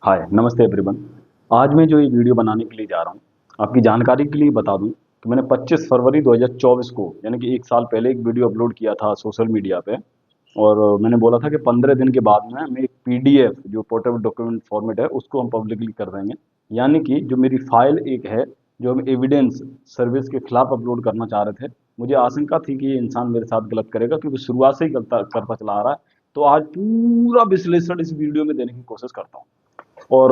हाय नमस्ते एवरीवन। आज मैं जो ये वीडियो बनाने के लिए जा रहा हूँ, आपकी जानकारी के लिए बता दूं कि मैंने 25 फरवरी 2024 को यानी कि एक साल पहले एक वीडियो अपलोड किया था सोशल मीडिया पे। और मैंने बोला था कि 15 दिन के बाद में मैं एक पीडीएफ जो पोर्टेबल डॉक्यूमेंट फॉर्मेट है उसको हम पब्लिकली कर देंगे। यानी कि जो मेरी फाइल एक है, जो हम एविडेंस सर्विस के खिलाफ अपलोड करना चाह रहे थे, मुझे आशंका थी कि ये इंसान मेरे साथ गलत करेगा क्योंकि शुरुआत से ही गलत करता चला आ रहा है। तो आज पूरा विश्लेषण इस वीडियो में देने की कोशिश करता हूँ। और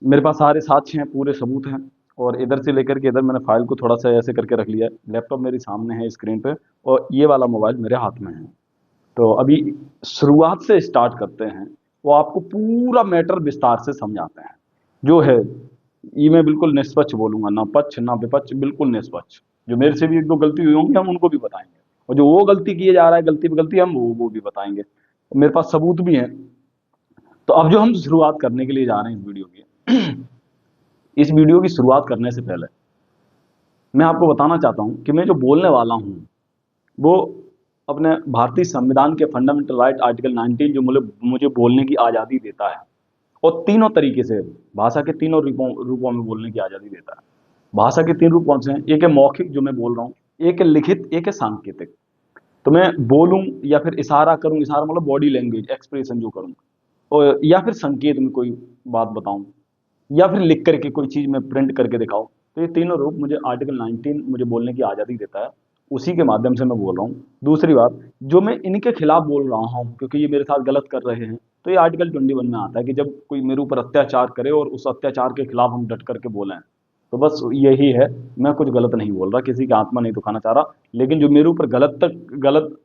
मेरे पास सारे साक्ष्य हैं, पूरे सबूत हैं। और इधर से लेकर के इधर मैंने फाइल को थोड़ा सा ऐसे करके रख लिया है। लैपटॉप मेरे सामने है स्क्रीन पे, और ये वाला मोबाइल मेरे हाथ में है। तो अभी शुरुआत से स्टार्ट करते हैं। वो आपको पूरा मैटर विस्तार से समझाते हैं जो है। ये मैं बिल्कुल निष्पक्ष बोलूंगा, ना पक्ष ना विपक्ष, बिल्कुल निष्पक्ष। जो मेरे से भी एक दो गलती हुई होंगी हम उनको भी बताएंगे, और जो वो गलती किए जा रहा है गलती पे गलती हम वो भी बताएंगे। मेरे पास सबूत भी हैं। तो अब जो हम शुरुआत करने के लिए जा रहे हैं इस वीडियो की, इस वीडियो की शुरुआत करने से पहले मैं आपको बताना चाहता हूं कि मैं जो बोलने वाला हूं वो अपने भारतीय संविधान के फंडामेंटल राइट आर्टिकल 19 जो मुझे मुझे बोलने की आज़ादी देता है, और तीनों तरीके से भाषा के तीनों रूपों रूपों में बोलने की आज़ादी देता है। भाषा के तीन रूप कौन से हैं? एक है मौखिक जो मैं बोल रहा हूँ, एक है लिखित, एक है सांकेतिक। तो मैं बोलूं या फिर इशारा करूं, इशारा मतलब बॉडी लैंग्वेज एक्सप्रेशन जो करूं, और या फिर संकेत में कोई बात बताऊं, या फिर लिख करके कोई चीज़ मैं प्रिंट करके दिखाऊं, तो ये तीनों रूप मुझे आर्टिकल 19 मुझे बोलने की आज़ादी देता है। उसी के माध्यम से मैं बोल रहा हूँ। दूसरी बात, जो मैं इनके खिलाफ बोल रहा हूँ क्योंकि ये मेरे साथ गलत कर रहे हैं, तो ये आर्टिकल 21 में आता है कि जब कोई मेरे ऊपर अत्याचार करे और उस अत्याचार के खिलाफ हम डट करके बोलें। तो बस यही है। मैं कुछ गलत नहीं बोल रहा, किसी की आत्मा नहीं दुखाना चाह रहा, लेकिन जो मेरे ऊपर गलत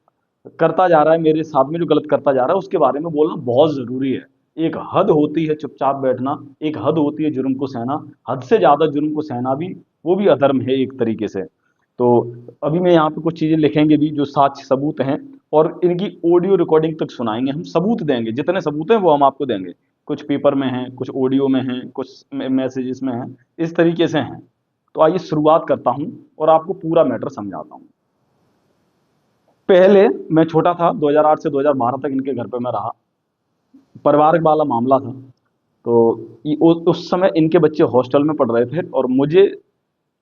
करता जा रहा है, मेरे साथ में जो गलत करता जा रहा है उसके बारे में बोलना बहुत ज़रूरी है। एक हद होती है चुपचाप बैठना, एक हद होती है जुर्म को सहना। हद से ज़्यादा जुर्म को सहना भी, वो भी अधर्म है एक तरीके से। तो अभी मैं यहाँ पे कुछ चीज़ें लिखेंगे भी जो साक्ष्य सबूत हैं, और इनकी ऑडियो रिकॉर्डिंग तक सुनाएंगे। हम सबूत देंगे, जितने सबूत हैं वो हम आपको देंगे। कुछ पेपर में हैं, कुछ ऑडियो में हैं, कुछ मैसेजेस में हैं, इस तरीके से हैं। तो आइए शुरुआत करता हूँ और आपको पूरा मैटर समझाता हूँ। पहले मैं छोटा था, 2008 से 2012 तक इनके घर पे मैं रहा। परिवार वाला मामला था। तो उस समय इनके बच्चे हॉस्टल में पढ़ रहे थे, और मुझे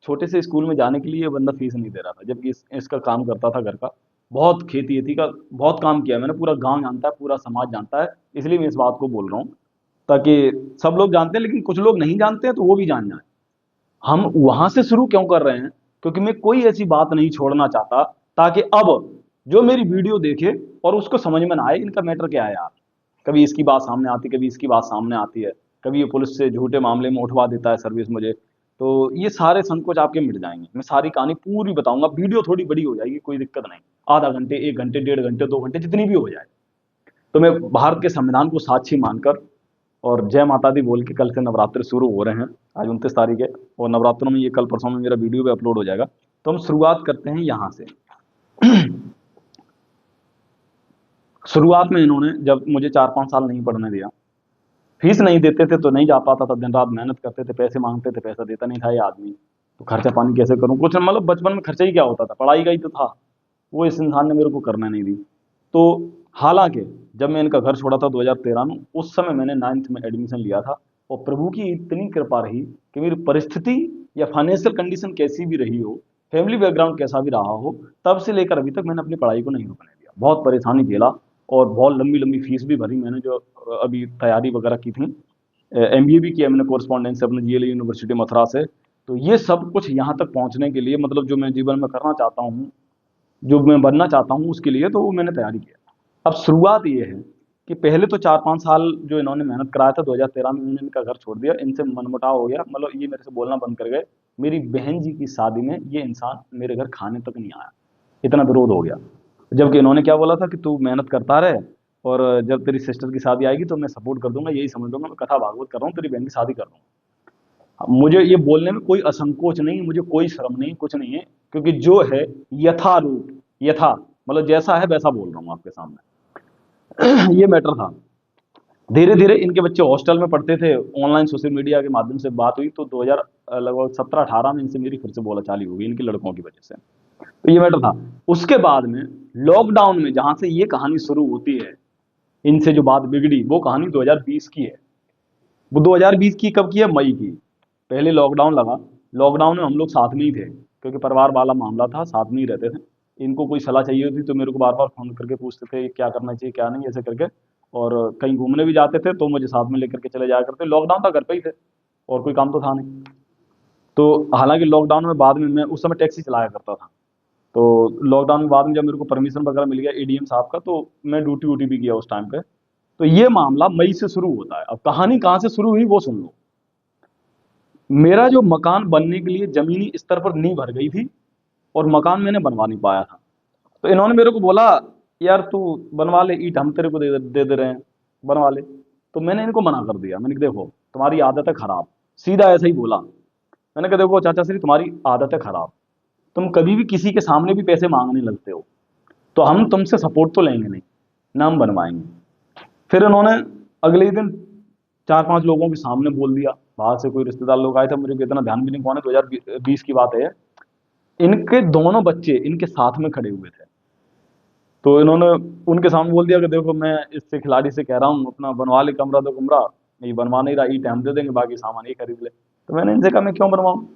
छोटे से स्कूल में जाने के लिए ये बंदा फीस नहीं दे रहा था, जबकि इसका काम करता था घर का। बहुत खेती वेती का बहुत काम किया है मैंने, पूरा गांव जानता है, पूरा समाज जानता है। इसलिए मैं इस बात को बोल रहा हूँ, ताकि सब लोग जानते हैं लेकिन कुछ लोग नहीं जानते हैं तो वो भी जान जाए। हम वहां से शुरू क्यों कर रहे हैं? क्योंकि मैं कोई ऐसी बात नहीं छोड़ना चाहता ताकि अब जो मेरी वीडियो देखे और उसको समझ में ना आए इनका मैटर क्या है यार। कभी इसकी बात सामने आती, कभी इसकी बात सामने आती है, कभी ये पुलिस से झूठे मामले में उठवा देता है सर्विस मुझे। तो ये सारे संकोच आपके मिट जाएंगे। मैं सारी कहानी पूरी बताऊंगा। वीडियो थोड़ी बड़ी हो जाएगी, कोई दिक्कत नहीं। आधा घंटे, 1 घंटे, 1.5 घंटे, 2 घंटे, जितनी भी हो जाए। तो मैं भारत के संविधान को साक्षी मानकर और जय माता दी बोल के, कल से नवरात्र शुरू हो रहे हैं। आज 29 तारीख है, और नवरात्रों में ये कल परसों में मेरा वीडियो भी अपलोड हो जाएगा। तो हम शुरुआत करते हैं यहाँ से। शुरुआत में इन्होंने जब मुझे 4-5 साल नहीं पढ़ने दिया, फीस नहीं देते थे तो नहीं जा पाता था, दिन रात मेहनत करते थे, पैसे मांगते थे, पैसा देता नहीं था ये आदमी। तो खर्चा पानी कैसे करूं? कुछ मतलब बचपन में खर्चा ही क्या होता था, पढ़ाई का ही तो था। वो इस इंसान ने मेरे को करने नहीं दी। तो हालांकि जब मैं इनका घर छोड़ा था 2013 में, उस समय मैंने 9th में एडमिशन लिया था। और प्रभु की इतनी कृपा रही कि मेरी परिस्थिति या फाइनेंशियल कंडीशन कैसी भी रही हो, फैमिली बैकग्राउंड कैसा भी रहा हो, तब से लेकर अभी तक मैंने अपनी पढ़ाई को नहीं रुकने दिया। बहुत परेशानी झेला, और बहुत लंबी लंबी फीस भी भरी मैंने, जो अभी तैयारी वगैरह की थी। एमबीए भी किया मैंने कोरस्पॉन्डेंस से अपने जीएलई यूनिवर्सिटी मथुरा से। तो ये सब कुछ यहाँ तक पहुँचने के लिए, मतलब जो मैं जीवन में करना चाहता हूँ, जो मैं बनना चाहता हूँ, उसके लिए तो वो मैंने तैयारी किया। अब शुरुआत ये है कि पहले तो 4-5 साल जो इन्होंने मेहनत कराया था, 2013 में मैंने इनका घर छोड़ दिया। इनसे मनमुटाव हो गया, मतलब ये मेरे से बोलना बंद कर गए। मेरी बहन जी की शादी में ये इंसान मेरे घर खाने तक नहीं आया, इतना विरोध हो गया। जबकि इन्होंने क्या बोला था कि तू मेहनत करता रहे, और जब तेरी सिस्टर की शादी आएगी तो मैं सपोर्ट कर दूंगा, यही समझ लूंगा मैं कथा भागवत कर रहा हूँ, तेरी बहन की शादी कर दूंगा। मुझे ये बोलने में कोई असंकोच नहीं है, मुझे कोई शर्म नहीं, कुछ नहीं है। क्योंकि जो है यथारूप, यथा मतलब जैसा है वैसा बोल रहा हूँ आपके सामने। ये मैटर था। धीरे धीरे इनके बच्चे हॉस्टल में पढ़ते थे, ऑनलाइन सोशल मीडिया के माध्यम से बात हुई, तो 2000 लगभग 17-18 में इनसे मेरी फिर से बोलाचाली हो गई, इनके लड़कों की वजह से। तो ये मैटर था। उसके बाद में लॉकडाउन में जहां से ये कहानी शुरू होती है, इनसे जो बात बिगड़ी वो कहानी 2020 की है। वो 2020 की कब की है? मई की। पहले लॉकडाउन लगा, लॉकडाउन में हम लोग साथ में ही थे, क्योंकि परिवार वाला मामला था, साथ में ही रहते थे। इनको कोई सलाह चाहिए होती तो मेरे को बार बार फोन करके पूछते थे क्या करना चाहिए क्या नहीं, ऐसे करके। और कहीं घूमने भी जाते थे तो मुझे साथ में लेकर के चले जाया करते। लॉकडाउन था, घर पे ही थे और कोई काम तो था नहीं। तो हालांकि लॉकडाउन में बाद में, मैं उस समय टैक्सी चलाया करता था, तो लॉकडाउन में बाद में जब मेरे को परमिशन वगैरह मिल गया एडीएम साहब का, तो मैं ड्यूटी व्यूटी भी किया उस टाइम पे। तो ये मामला मई से शुरू होता है। अब कहानी कहाँ से शुरू हुई वो सुन लो। मेरा जो मकान बनने के लिए जमीनी स्तर पर नींव भर गई थी और मकान मैंने बनवा नहीं पाया था। तो इन्होंने मेरे को बोला, यार तू बनवा ले, ईंट हम तेरे को दे रहे हैं, बनवा ले। तो मैंने इनको मना कर दिया, मैंने कहा देखो तुम्हारी आदत है खराब, सीधा ऐसा ही बोला। मैंने कहा देखो चाचा श्री, तुम्हारी आदत है खराब, तुम कभी भी किसी के सामने भी पैसे मांगने लगते हो, तो हम तुमसे सपोर्ट तो लेंगे नहीं, ना हम बनवाएंगे। फिर इन्होंने अगले ही दिन 4-5 लोगों के सामने बोल दिया, बाहर से कोई रिश्तेदार लोग आए थे, मुझे भी इतना ध्यान भी नहीं कौन है, 2020 की बात है। इनके दोनों बच्चे इनके साथ में खड़े हुए थे। तो इन्होंने उनके सामने बोल दिया कि देखो मैं इससे खिलाड़ी से कह रहा हूँ अपना बनवा ले कमरा, तो कमरा ये बनवा नहीं रहा, ईंट हम दे देंगे, बाकी सामान ये खरीद ले। तो मैंने इनसे कहा मैं क्यों बनवाऊँ,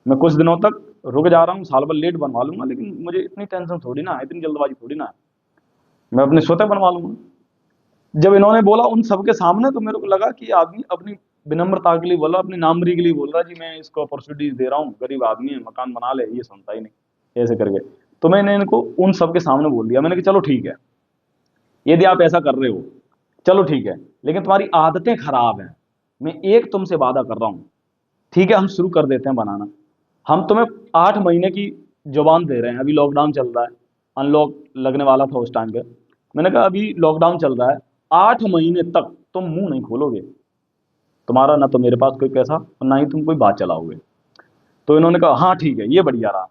मैं कुछ दिनों तक रुक जा रहा हूँ, साल भर लेट बनवा लूंगा, लेकिन मुझे इतनी टेंशन थोड़ी ना है, इतनी जल्दबाजी थोड़ी ना है, मैं अपने स्वतः बनवा लूंगा। जब इन्होंने बोला उन सबके सामने, तो मेरे को लगा कि आदमी अपनी विनम्रता के लिए बोला, अपनी नामरी के लिए बोल रहा है जी, मैं इसको अपॉर्चुनिटीज दे रहा हूँ, गरीब आदमी है, मकान बना ले, ये सुनता ही नहीं, ऐसे करके। तो मैंने इनको उन सबके सामने बोल दिया, मैंने कहा चलो ठीक है, यदि आप ऐसा कर रहे हो चलो ठीक है, लेकिन तुम्हारी आदतें खराब हैं। मैं एक तुमसे वादा कर रहा हूं, ठीक है हम शुरू कर देते हैं बनाना। हम तुम्हें 8 महीने की जुबान दे रहे हैं, अभी लॉकडाउन चल रहा है, अनलॉक लगने वाला था उस टाइम पे। मैंने कहा अभी लॉकडाउन चल रहा है, 8 महीने तक तुम मुंह नहीं खोलोगे, तुम्हारा ना तो मेरे पास कोई पैसा और ना ही तुम कोई बात चलाओगे। तो इन्होंने कहा हाँ ठीक है, ये बढ़िया रहा।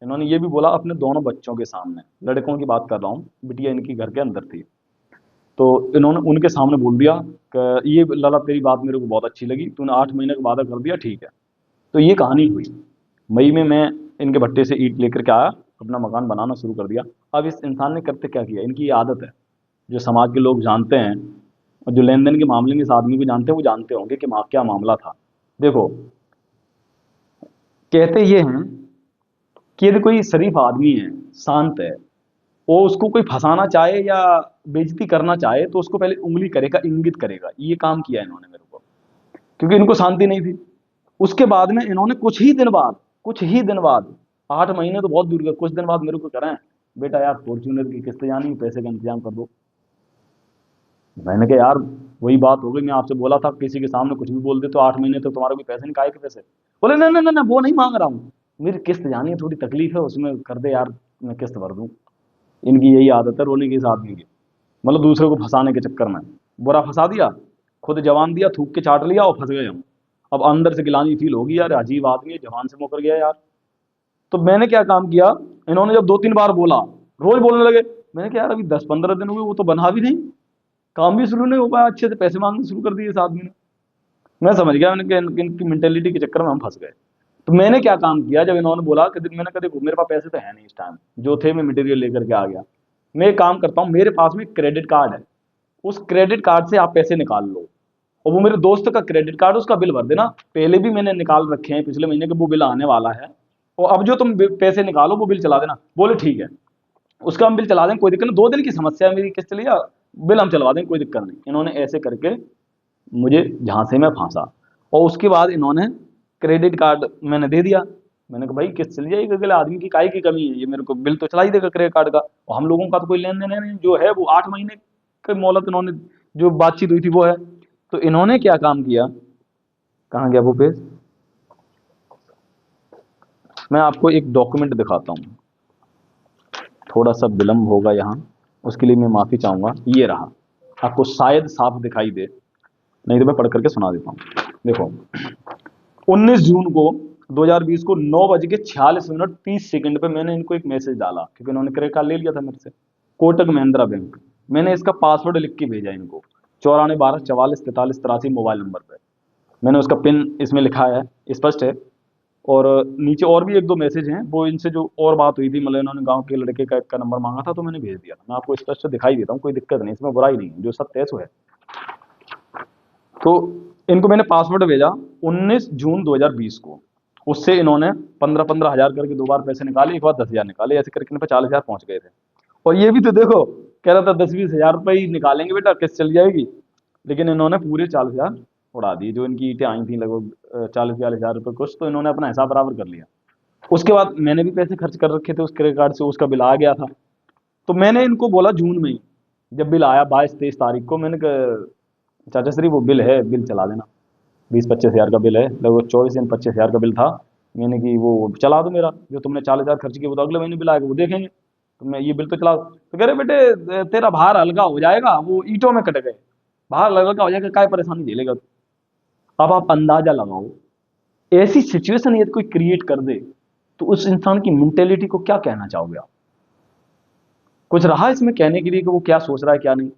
इन्होंने ये भी बोला अपने दोनों बच्चों के सामने, लड़कों की बात कर रहा हूँ, बिटिया इनकी घर के अंदर थी। तो इन्होंने उनके सामने बोल दिया कि ये लाला तेरी बात मेरे को बहुत अच्छी लगी, तूने 8 महीने का वादा कर दिया, ठीक है। तो ये कहानी हुई। मई में मैं इनके भट्टे से ईंट लेकर के आया, अपना मकान बनाना शुरू कर दिया। अब इस इंसान ने करते क्या किया, इनकी ये आदत है, जो समाज के लोग जानते हैं और जो लेन देन के मामले में इस आदमी को जानते हैं, वो जानते होंगे कि क्या मामला था। देखो, कहते ये हैं कि यदि कोई शरीफ आदमी है, शांत है, वो उसको कोई फंसाना चाहे या बेइज्जती करना चाहे, तो उसको पहले उंगली करेगा, इंगित करेगा। ये काम किया इन्होंने मेरे को, क्योंकि इनको शांति नहीं थी। उसके बाद में इन्होंने कुछ ही दिन बाद 8 महीने तो बहुत दूर का, कुछ दिन बाद मेरे को करें, बेटा यार फॉर्च्यूनर की किस्त जानी, पैसे का इंतजाम कर दो। मैंने कहा यार वही बात हो गई, मैं आपसे बोला था किसी के सामने कुछ भी बोल दे तो 8 महीने तक तुम्हारे कोई पैसे नहीं, काहे के पैसे। बोले नहीं नहीं नहीं, वो नहीं मांग रहा हूँ, मेरी किस्त जानी है, थोड़ी तकलीफ है, उसमें कर दे यार, मैं किस्त भर दूं। इनकी यही आदत है रोने की इस आदमी की, मतलब दूसरे को फंसाने के चक्कर में। बुरा फंसा दिया, खुद जवान दिया, थूक के चाट लिया और फंस गए हम। अब अंदर से गिलानी फील होगी, यार अजीब आदमी है, जवान से मुकर गया यार। तो मैंने क्या काम किया, इन्होंने जब 2-3 बार बोला, रोज बोलने लगे, मैंने कहा यार अभी 10-15 दिन हुए, वो तो बना भी नहीं, काम भी शुरू नहीं हो पाया, अच्छे से पैसे मांगने शुरू कर दिए इस आदमी ने। मैं समझ गया, मैंने कहा इनकी मेंटेलिटी के चक्कर में हम फंस गए। तो मैंने क्या काम किया, जब इन्होंने बोला कि मैंने कहा देखो मेरे पास पैसे तो है नहीं इस टाइम, जो थे मैं मटेरियल लेकर के आ गया। मैं एक काम करता हूँ, मेरे पास में क्रेडिट कार्ड है, उस क्रेडिट कार्ड से आप पैसे निकाल लो, और वो मेरे दोस्त का क्रेडिट कार्ड, उसका बिल भर देना। पहले भी मैंने निकाल रखे हैं पिछले महीने के, वो बिल आने वाला है, और अब जो तुम पैसे निकालो वो बिल चला देना। बोले ठीक है, उसका हम बिल चला देंगे, कोई दिक्कत नहीं, 2 दिन की समस्या है मेरी, किस्त चली जा, बिल हम चलवा देंगे, कोई दिक्कत नहीं। इन्होंने ऐसे करके मुझे झांसे में फांसा। और उसके बाद इन्होंने क्रेडिट कार्ड मैंने दे दिया। मैंने कहा भाई किस्त चली जाएगी, अगले आदमी की काहे की कमी है, ये मेरे को बिल तो चला ही देगा क्रेडिट कार्ड का, और हम लोगों का तो कोई लेन देन है नहीं, जो है वो 8 महीने की मोहलत इन्होंने, जो बातचीत हुई थी वो है। तो इन्होंने क्या काम किया, कहाँ गया वो पेज, मैं आपको एक डॉक्यूमेंट दिखाता हूँ, थोड़ा सा विलम्ब होगा यहाँ, उसके लिए मैं माफी चाहूंगा। ये रहा, आपको शायद साफ दिखाई दे, नहीं तो मैं पढ़ करके सुना देता हूँ। देखो, 19 जून को 2020 को 9:46 मिनट 30 सेकंड पे मैंने इनको एक मैसेज डाला, क्योंकि इन्होंने क्रेडिट कार्ड ले लिया था मेरे से, कोटक महिंद्रा बैंक। मैंने इसका पासवर्ड लिख के भेजा इनको, 9412444383 मोबाइल नंबर पे। मैंने उसका पिन इसमें लिखा है, स्पष्ट है। और नीचे और भी 1-2 मैसेज हैं, वो इनसे जो और बात हुई थी, मतलब इन्होंने गांव के लड़के का नंबर मांगा था, तो मैंने भेज दिया। मैं आपको स्पष्ट दिखाई देता हूँ, कोई दिक्कत नहीं, इसमें बुराई नहीं है, जो सत्य है सो है। तो इनको मैंने पासवर्ड भेजा 19 जून 2020 को। उससे इन्होंने 15-15 हजार करके 2 बार पैसे निकाले, एक बार 10 हजार निकाले, ऐसे करके इन पे 40 हजार पहुंच गए थे। और ये भी तो देखो, कह रहा था 10-20 हजार रुपये ही निकालेंगे बेटा, किस्त चल जाएगी, लेकिन इन्होंने पूरे 40 हजार उड़ा दिए। जो इनकी ईटें आई थी लगभग 40-42 हजार रुपये कुछ, तो इन्होंने अपना हिसाब बराबर कर लिया। उसके बाद मैंने भी पैसे खर्च कर रखे थे उस क्रेडिट कार्ड से, उसका बिल आ गया था। तो मैंने इनको बोला जून में ही, जब बिल आया 22-23 तारीख को, मैंने कहा चाचा श्री वो बिल है, बिल चला देना। 20-25 हजार का बिल है, लगभग 24 या 25 हजार का बिल था। मैंने कि वो चला दो मेरा, जो तुमने 40 हजार खर्च किए वो तो अगले महीने बिल आएगा, वो देखेंगे, तुमने ये बिल तो चला दो। तो कह रहे बेटे तेरा भार हल्का हो जाएगा, वो ईंटों में कट गए, भार हल्का हो जाएगा, काय परेशानी झेलेगा तू। अब आप अंदाजा लगाओ, ऐसी सिचुएशन यदि कोई क्रिएट कर दे तो उस इंसान की मेंटेलिटी को क्या कहना चाहोगे आप? कुछ रहा इसमें कहने के लिए कि वो क्या सोच रहा है क्या नहीं?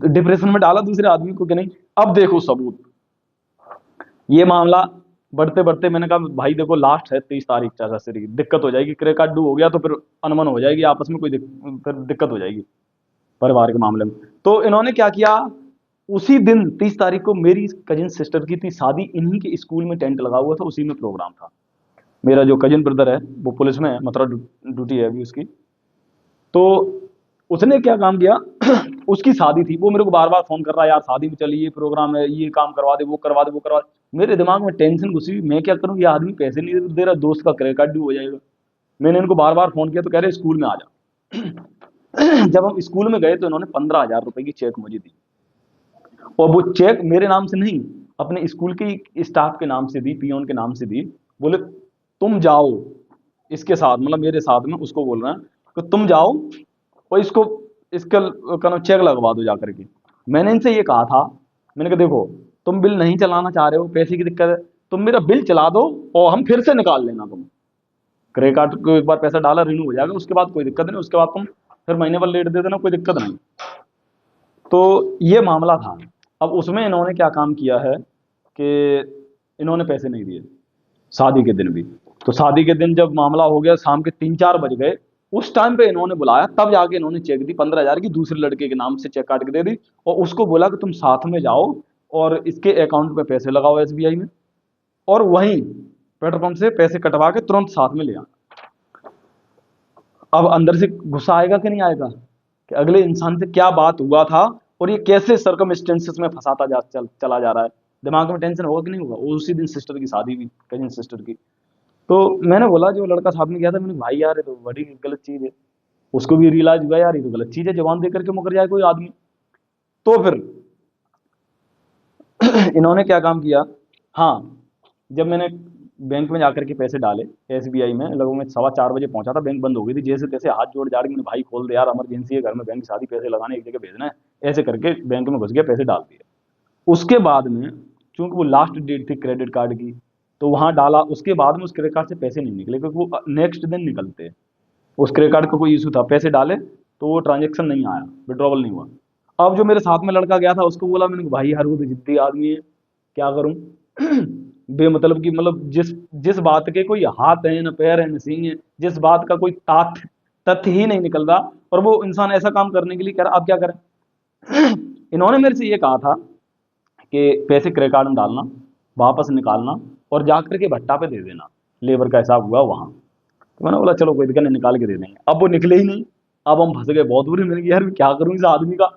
डिप्रेशन में डाला दूसरे आदमी को कि नहीं? अब देखो सबूत, ये मामला बढ़ते बढ़ते मैंने कहा भाई देखो लास्ट है 23 तारीख, चाचा श्री दिक्कत हो जाएगी, क्रेडिट कार्ड ड्यू हो गया तो फिर अनमन हो जाएगी आपस में, कोई फिर दिक्कत हो जाएगी परिवार के मामले में। तो इन्होंने क्या किया, उसी दिन 30 तारीख को मेरी कजिन सिस्टर की थी शादी, इन्हीं के स्कूल में टेंट लगा हुआ था, उसी में प्रोग्राम था। मेरा जो कजिन ब्रदर है वो पुलिस में है, मथुरा ड्यूटी है अभी उसकी। तो उसने क्या काम किया उसकी शादी थी, वो मेरे को बार बार फोन कर रहा है, यार शादी में चलिए, प्रोग्राम है, ये काम करवा दे, वो करवा दे, वो करवा दे। मेरे दिमाग में टेंशन घुसी, मैं क्या करूं, ये आदमी पैसे नहीं दे रहा, दोस्त का क्रेडिट कार्ड ड्यू हो जाएगा। मैंने इनको बार बार फोन किया तो कह रहे स्कूल में आ जा। जब हम स्कूल में गए तो इन्होंने 15 हजार रुपए की चेक मुझे दी, और वो चेक मेरे नाम से नहीं, अपने स्कूल के स्टाफ के नाम से दी, पियोन के नाम से दी। बोले तुम जाओ इसके साथ, मतलब मेरे साथ में, उसको बोल रहे हैं कि तुम जाओ और इसको इसका चेक लगवा दो जाकर के। मैंने इनसे ये कहा था, मैंने कहा देखो तुम बिल नहीं चलाना चाह रहे हो, पैसे की दिक्कत है, तुम मेरा बिल चला दो और हम फिर से निकाल लेना। तुम क्रेडिट कार्ड को एक बार पैसा डाला रिन्यू हो जाएगा, उसके बाद कोई दिक्कत नहीं, उसके बाद तुम फिर महीने भर लेट दे देना, कोई दिक्कत नहीं। तो ये मामला था। अब उसमें इन्होंने क्या काम किया है कि इन्होंने पैसे नहीं दिए शादी के दिन भी। तो शादी के दिन जब मामला हो गया, शाम के 3-4 बज गए, उस टाइम पे इन्होंने बुलाया, तब जाके इन्होंने चेक दी 15 हजार की, दूसरे लड़के के नाम से चेक काट के दे दी, और उसको बोला कि तुम साथ में जाओ और इसके अकाउंट पे पैसे लगाओ एसबीआई में, और वहीं पेट्रोल पंप से पैसे कटवा के तुरंत साथ में ले आना। अब अंदर से गुस्सा आएगा कि नहीं आएगा कि अगले इंसान से क्या बात हुआ था और ये कैसे सर्कमस्टेंसेस में फंसाता चला जा रहा है। दिमाग में टेंशन होगा कि नहीं होगा। उसी दिन सिस्टर की शादी हुई, कजिन सिस्टर की। तो मैंने बोला जो लड़का साथ में गया था, मैंने भाई यार ये तो बड़ी गलत चीज है। उसको भी रियलाइज हुआ यार ये तो गलत चीज है, जवान दे करके मुकर जाए कोई आदमी। तो फिर इन्होंने क्या काम किया, हाँ जब मैंने बैंक में जाकर के पैसे डाले एसबीआई में, लगभग मैं 4:15 बजे पहुंचा था, बैंक बंद हो गई थी। जैसे तैसे हाथ जोड़ जाड़ के मैंने भाई खोल दे यार, इमरजेंसी है घर में, बैंक शादी पैसे लगाने एक जगह भेजना है, ऐसे करके बैंक में घुस गया, पैसे डाल दिए। उसके बाद में चूंकि वो लास्ट डेट थी क्रेडिट कार्ड की, तो वहां डाला। उसके बाद में उस क्रेडिट कार्ड से पैसे नहीं निकले, क्योंकि वो नेक्स्ट दिन निकलते हैं। उस क्रेडिट कार्ड का कोई इशू था, पैसे डाले तो वो ट्रांजेक्शन नहीं आया, विड्रॉवल नहीं हुआ। अब जो मेरे साथ में लड़का गया था उसको बोला मैंने, भाई यार वो तो जिद्दी आदमी है, क्या करूं। बेमतलब की, मतलब जिस जिस बात के कोई हाथ है न पैर है न सींग है, जिस बात का कोई तथ्य ही नहीं निकल रहा, और वो इंसान ऐसा काम करने के लिए कह रहा, अब क्या करें। इन्होंने मेरे से ये कहा था कि पैसे क्रेडिट कार्ड में डालना, वापस निकालना और जाकर के भट्टा पे दे देना, लेबर का हिसाब हुआ वहां। तो मैंने बोला चलो कोई दिक्कत नहीं, निकाल के दे देंगे। अब वो निकले ही नहीं, अब हम फंस गए बहुत बुरे। मैंने कहा यार मैं क्या करूं इस आदमी का।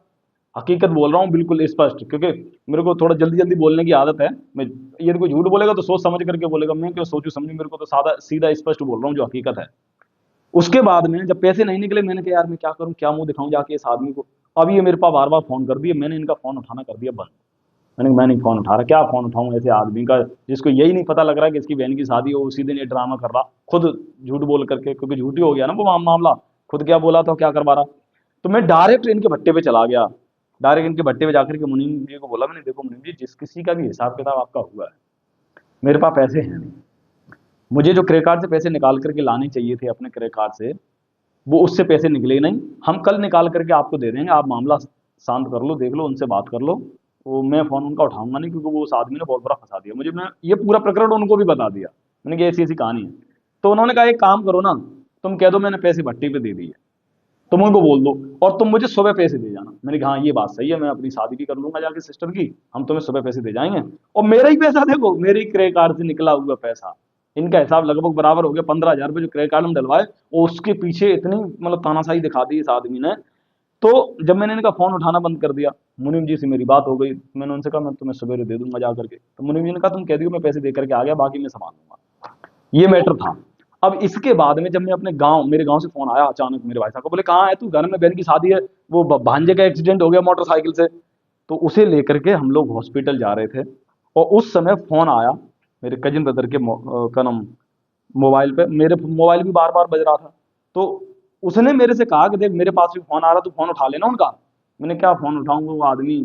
हकीकत बोल रहा हूँ बिल्कुल स्पष्ट, क्योंकि मेरे को थोड़ा जल्दी जल्दी बोलने की आदत है। मैं यदि कोई झूठ बोलेगा तो सोच समझ करके बोलेगा, मैं क्यों सोचू समझू, मेरे को तो सादा सीधा स्पष्ट बोल रहा हूँ जो हकीकत है। उसके बाद में जब पैसे नहीं निकले, मैंने कहा यार मैं क्या करूं, क्या मुंह दिखाऊं जाके इस आदमी को। अब ये मेरे पास बार बार फोन कर दिया, मैंने इनका फोन उठाना कर दिया बंद। मैं नहीं फोन उठा रहा, क्या फोन उठाऊं ऐसे आदमी का जिसको यही नहीं पता लग रहा है कि इसकी बहन की शादी हो, उसी दिन ये ड्रामा कर रहा, खुद झूठ बोल करके, क्योंकि झूठ ही हो गया ना वो मामला। खुद क्या बोला था क्या करवा रहा। तो मैं डायरेक्ट इनके भट्टे पे चला गया, डायरेक्ट इनके भट्टे पे जाकर के मुनीम जी को बोला, मैंने देखो मुनीम जी, जिस किसी का भी हिसाब किताब आपका हुआ है, मेरे पास पैसे हैं नहीं, मुझे जो क्रेडिट कार्ड से पैसे निकाल करके लाने चाहिए थे अपने क्रेडिट कार्ड से, वो उससे पैसे निकले ही नहीं। हम कल निकाल करके आपको दे देंगे, आप मामला शांत कर लो, देख लो, उनसे बात कर लो। वो मैं फोन उनका उठाऊंगा नहीं, क्योंकि वो उस आदमी ने बहुत बड़ा फंसा दिया मुझे। मैं ये पूरा प्रकरण उनको भी बता दिया, मैंने कहा ऐसी ऐसी कहानी है। तो उन्होंने कहा एक काम करो ना, तुम कह दो मैंने पैसे भट्टी पे दे दिए। तुम उनको बोल दो और तुम मुझे सुबह पैसे दे जाना। मैंने कहा हाँ ये बात सही है, मैं अपनी शादी भी कर लूंगा जाके सिस्टर की, हम तुम्हें सुबह पैसे दे जाएंगे। और मेरा ही पैसा देखो, मेरे ही क्रेडिट कार्ड से निकला हुआ पैसा, इनका हिसाब लगभग बराबर हो गया 15,000 रुपये जो क्रेडिट कार्ड में डलवाए, और उसके पीछे इतनी मतलब तानाशाही दिखा दी इस आदमी ने। तो जब मैंने इनका फोन उठाना बंद कर दिया, मुनीम जी से मेरी बात हो गई, मैंने उनसे कहा मैं तुम्हें सवेरे दे दूंगा जा करके, तो मुनीम जी ने कहा तुम कह दियो मैं पैसे दे करके आ गया, बाकी मैं संभाल लूंगा। ये मैटर था। अब इसके बाद में जब मैं अपने गांव, मेरे गांव से फोन आया अचानक मेरे भाई साहब को, बोले कहाँ है तू, घर में बहन की शादी है, वो भांजे का एक्सीडेंट हो गया मोटरसाइकिल से। तो उसे लेकर के हम लोग हॉस्पिटल जा रहे थे, और उस समय फोन आया मेरे कजिन ब्रदर के का नाम मोबाइल पे, मेरे मोबाइल भी बार बार बज रहा था। तो उसने मेरे से कहा कि देख मेरे पास भी फोन आ रहा, तू फोन उठा लेना उनका। मैंने क्या फोन उठाऊंगा, वो आदमी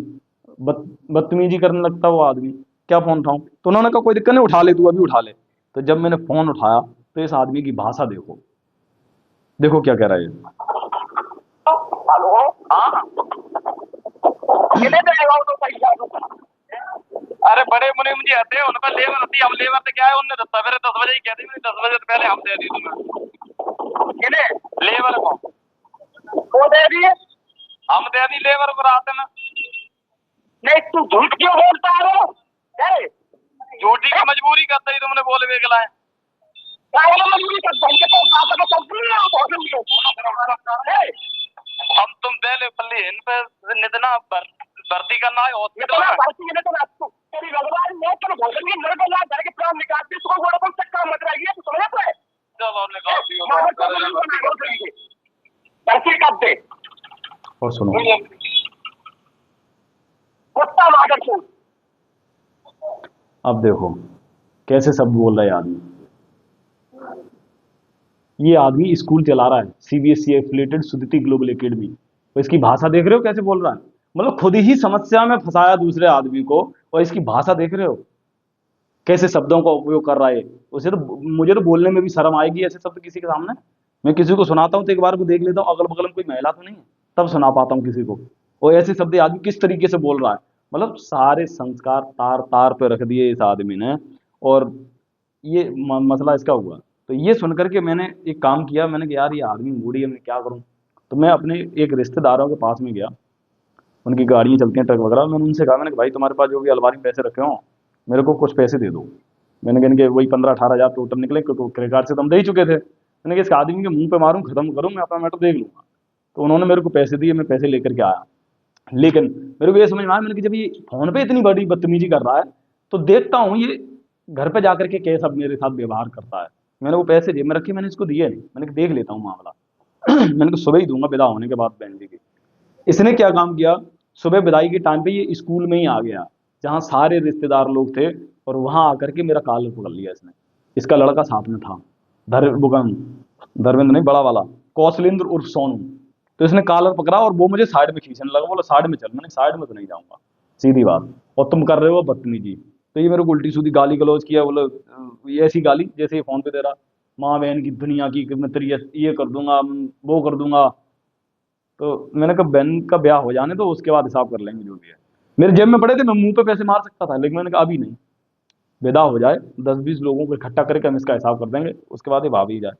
बदतमीजी करने लगता, वो आदमी क्या फोन उठाऊं। तो उन्होंने कहा कोई दिक्कत नहीं, उठा ले तू, अभी उठा ले। तो जब मैंने फोन उठाया तो इस आदमी की भाषा देखो, देखो क्या कह रहा है ये। हेलो, हाँ कितने देगा वो तो पैसा? अरे बड़े मुने मुझे आते हैं, उन पर लेबर आती, हम लेबर से क्या है, उनने सवेरे 10 बजे ही कह दी, 10 बजे से पहले हम दे दी तुम्हें। किने लेबर को वो दे दिए, हम दे दी लेबर को रात में। नहीं तू झूठ क्यों बोलता है? झूठी की मजबूरी करता ही तुमने बोले बेगला है। मजबूरी करता है, हम तुम पहले पल्ली इन पे नितना भर्ती करना है हॉस्पिटल में। भर्ती है तो तेरी भगवान मैं तो भोजन की मेरे को ला घर के प्राण निकालती उसको बड़ा कौन चक्का मत रही है, तू समझ आता है? चलो निकाल दियो भर्ती कब दे। और सुनो कुत्ता मागर तू। अब देखो कैसे शब्द बोल रहा है आदमी। ये आदमी स्कूल चला रहा है, CBSE affiliated Suditi global academy, तो इसकी भाषा देख रहे हो कैसे बोल रहा है, मतलब खुद ही समस्या में फंसाया दूसरे आदमी को, और इसकी भाषा देख रहे हो कैसे शब्दों का उपयोग कर रहा है। उसे तो, मुझे तो बोलने में भी शर्म आएगी ऐसे शब्द किसी के सामने। मैं किसी को सुनाता हूँ तो एक बार को देख लेता हूँ अगल बगल में कोई महिला तो नहीं है, तब सुना पाता हूँ किसी को। और ऐसे शब्द आदमी किस तरीके से बोल रहा है, मतलब सारे संस्कार तार तार पे रख दिए इस आदमी ने। और ये मसला इसका हुआ। तो ये सुन करके मैंने एक काम किया, मैंने कहा यार ये आदमी मूडी है, मैं क्या करूं। तो मैं अपने एक रिश्तेदारों के पास में गया, उनकी गाड़ियाँ चलती हैं ट्रक वगैरह, मैंने उनसे कहा, मैंने कहा भाई तुम्हारे पास जो भी अलमारी में पैसे रखे हों मेरे को कुछ पैसे दे दो। मैंने कहा इनके वही 15-18 हज़ार टोटल निकले, क्योंकि क्रेडिट कार्ड से तो हम दे ही चुके थे। मैंने कहा इस आदमी के मुंह पे मारूं, खत्म करूं, मैं अपना मैटर देख लूंगा। तो उन्होंने मेरे को पैसे दिए, मैं पैसे लेकर के आया। लेकिन मेरे को ये समझ में आया, मैंने कि जब ये फोन पे इतनी बड़ी बदतमीजी कर रहा है, तो देखता हूँ ये घर पे जाकर के कैसा मेरे साथ व्यवहार करता है। मैंने वो पैसे जेब में रखे, मैंने इसको दिए नहीं, मैंने कहा देख लेता हूँ मामला। मैंने कहा सुबह ही दूंगा विदा होने के बाद बहन जी की। इसने क्या काम किया, सुबह विदाई के टाइम पे ये स्कूल में ही आ गया जहाँ सारे रिश्तेदार लोग थे, और वहां आकर के मेरा कॉलर पकड़ लिया इसने। इसका लड़का साथ में था, धर्मेंद्र नहीं, बड़ा वाला कौशलेंद्र उर्फ सोनू। तो इसने कॉलर पकड़ा और वो मुझे साइड में खींचने लगा, बोला साइड में चल। मैंने साइड में तो नहीं जाऊंगा, सीधी बात, और तुम कर रहे हो बदतमीजी। तो ये मेरे को उल्टी सीधी गाली गलौज किया, बोले ये ऐसी गाली जैसे ये फोन पे दे रहा, माँ बहन की दुनिया की, कि मैं तेरी ये कर दूंगा, वो कर दूंगा। तो मैंने कहा बहन का ब्याह हो जाने तो उसके बाद हिसाब कर लेंगे जो भी है। मेरे जेब में पड़े थे, मैं मुंह पे पैसे मार सकता था, लेकिन मैंने कहा अभी नहीं, विदा हो जाए 10-20 लोगों को इकट्ठा करके हम इसका हिसाब कर देंगे, उसके बाद ये भाग ही जाए।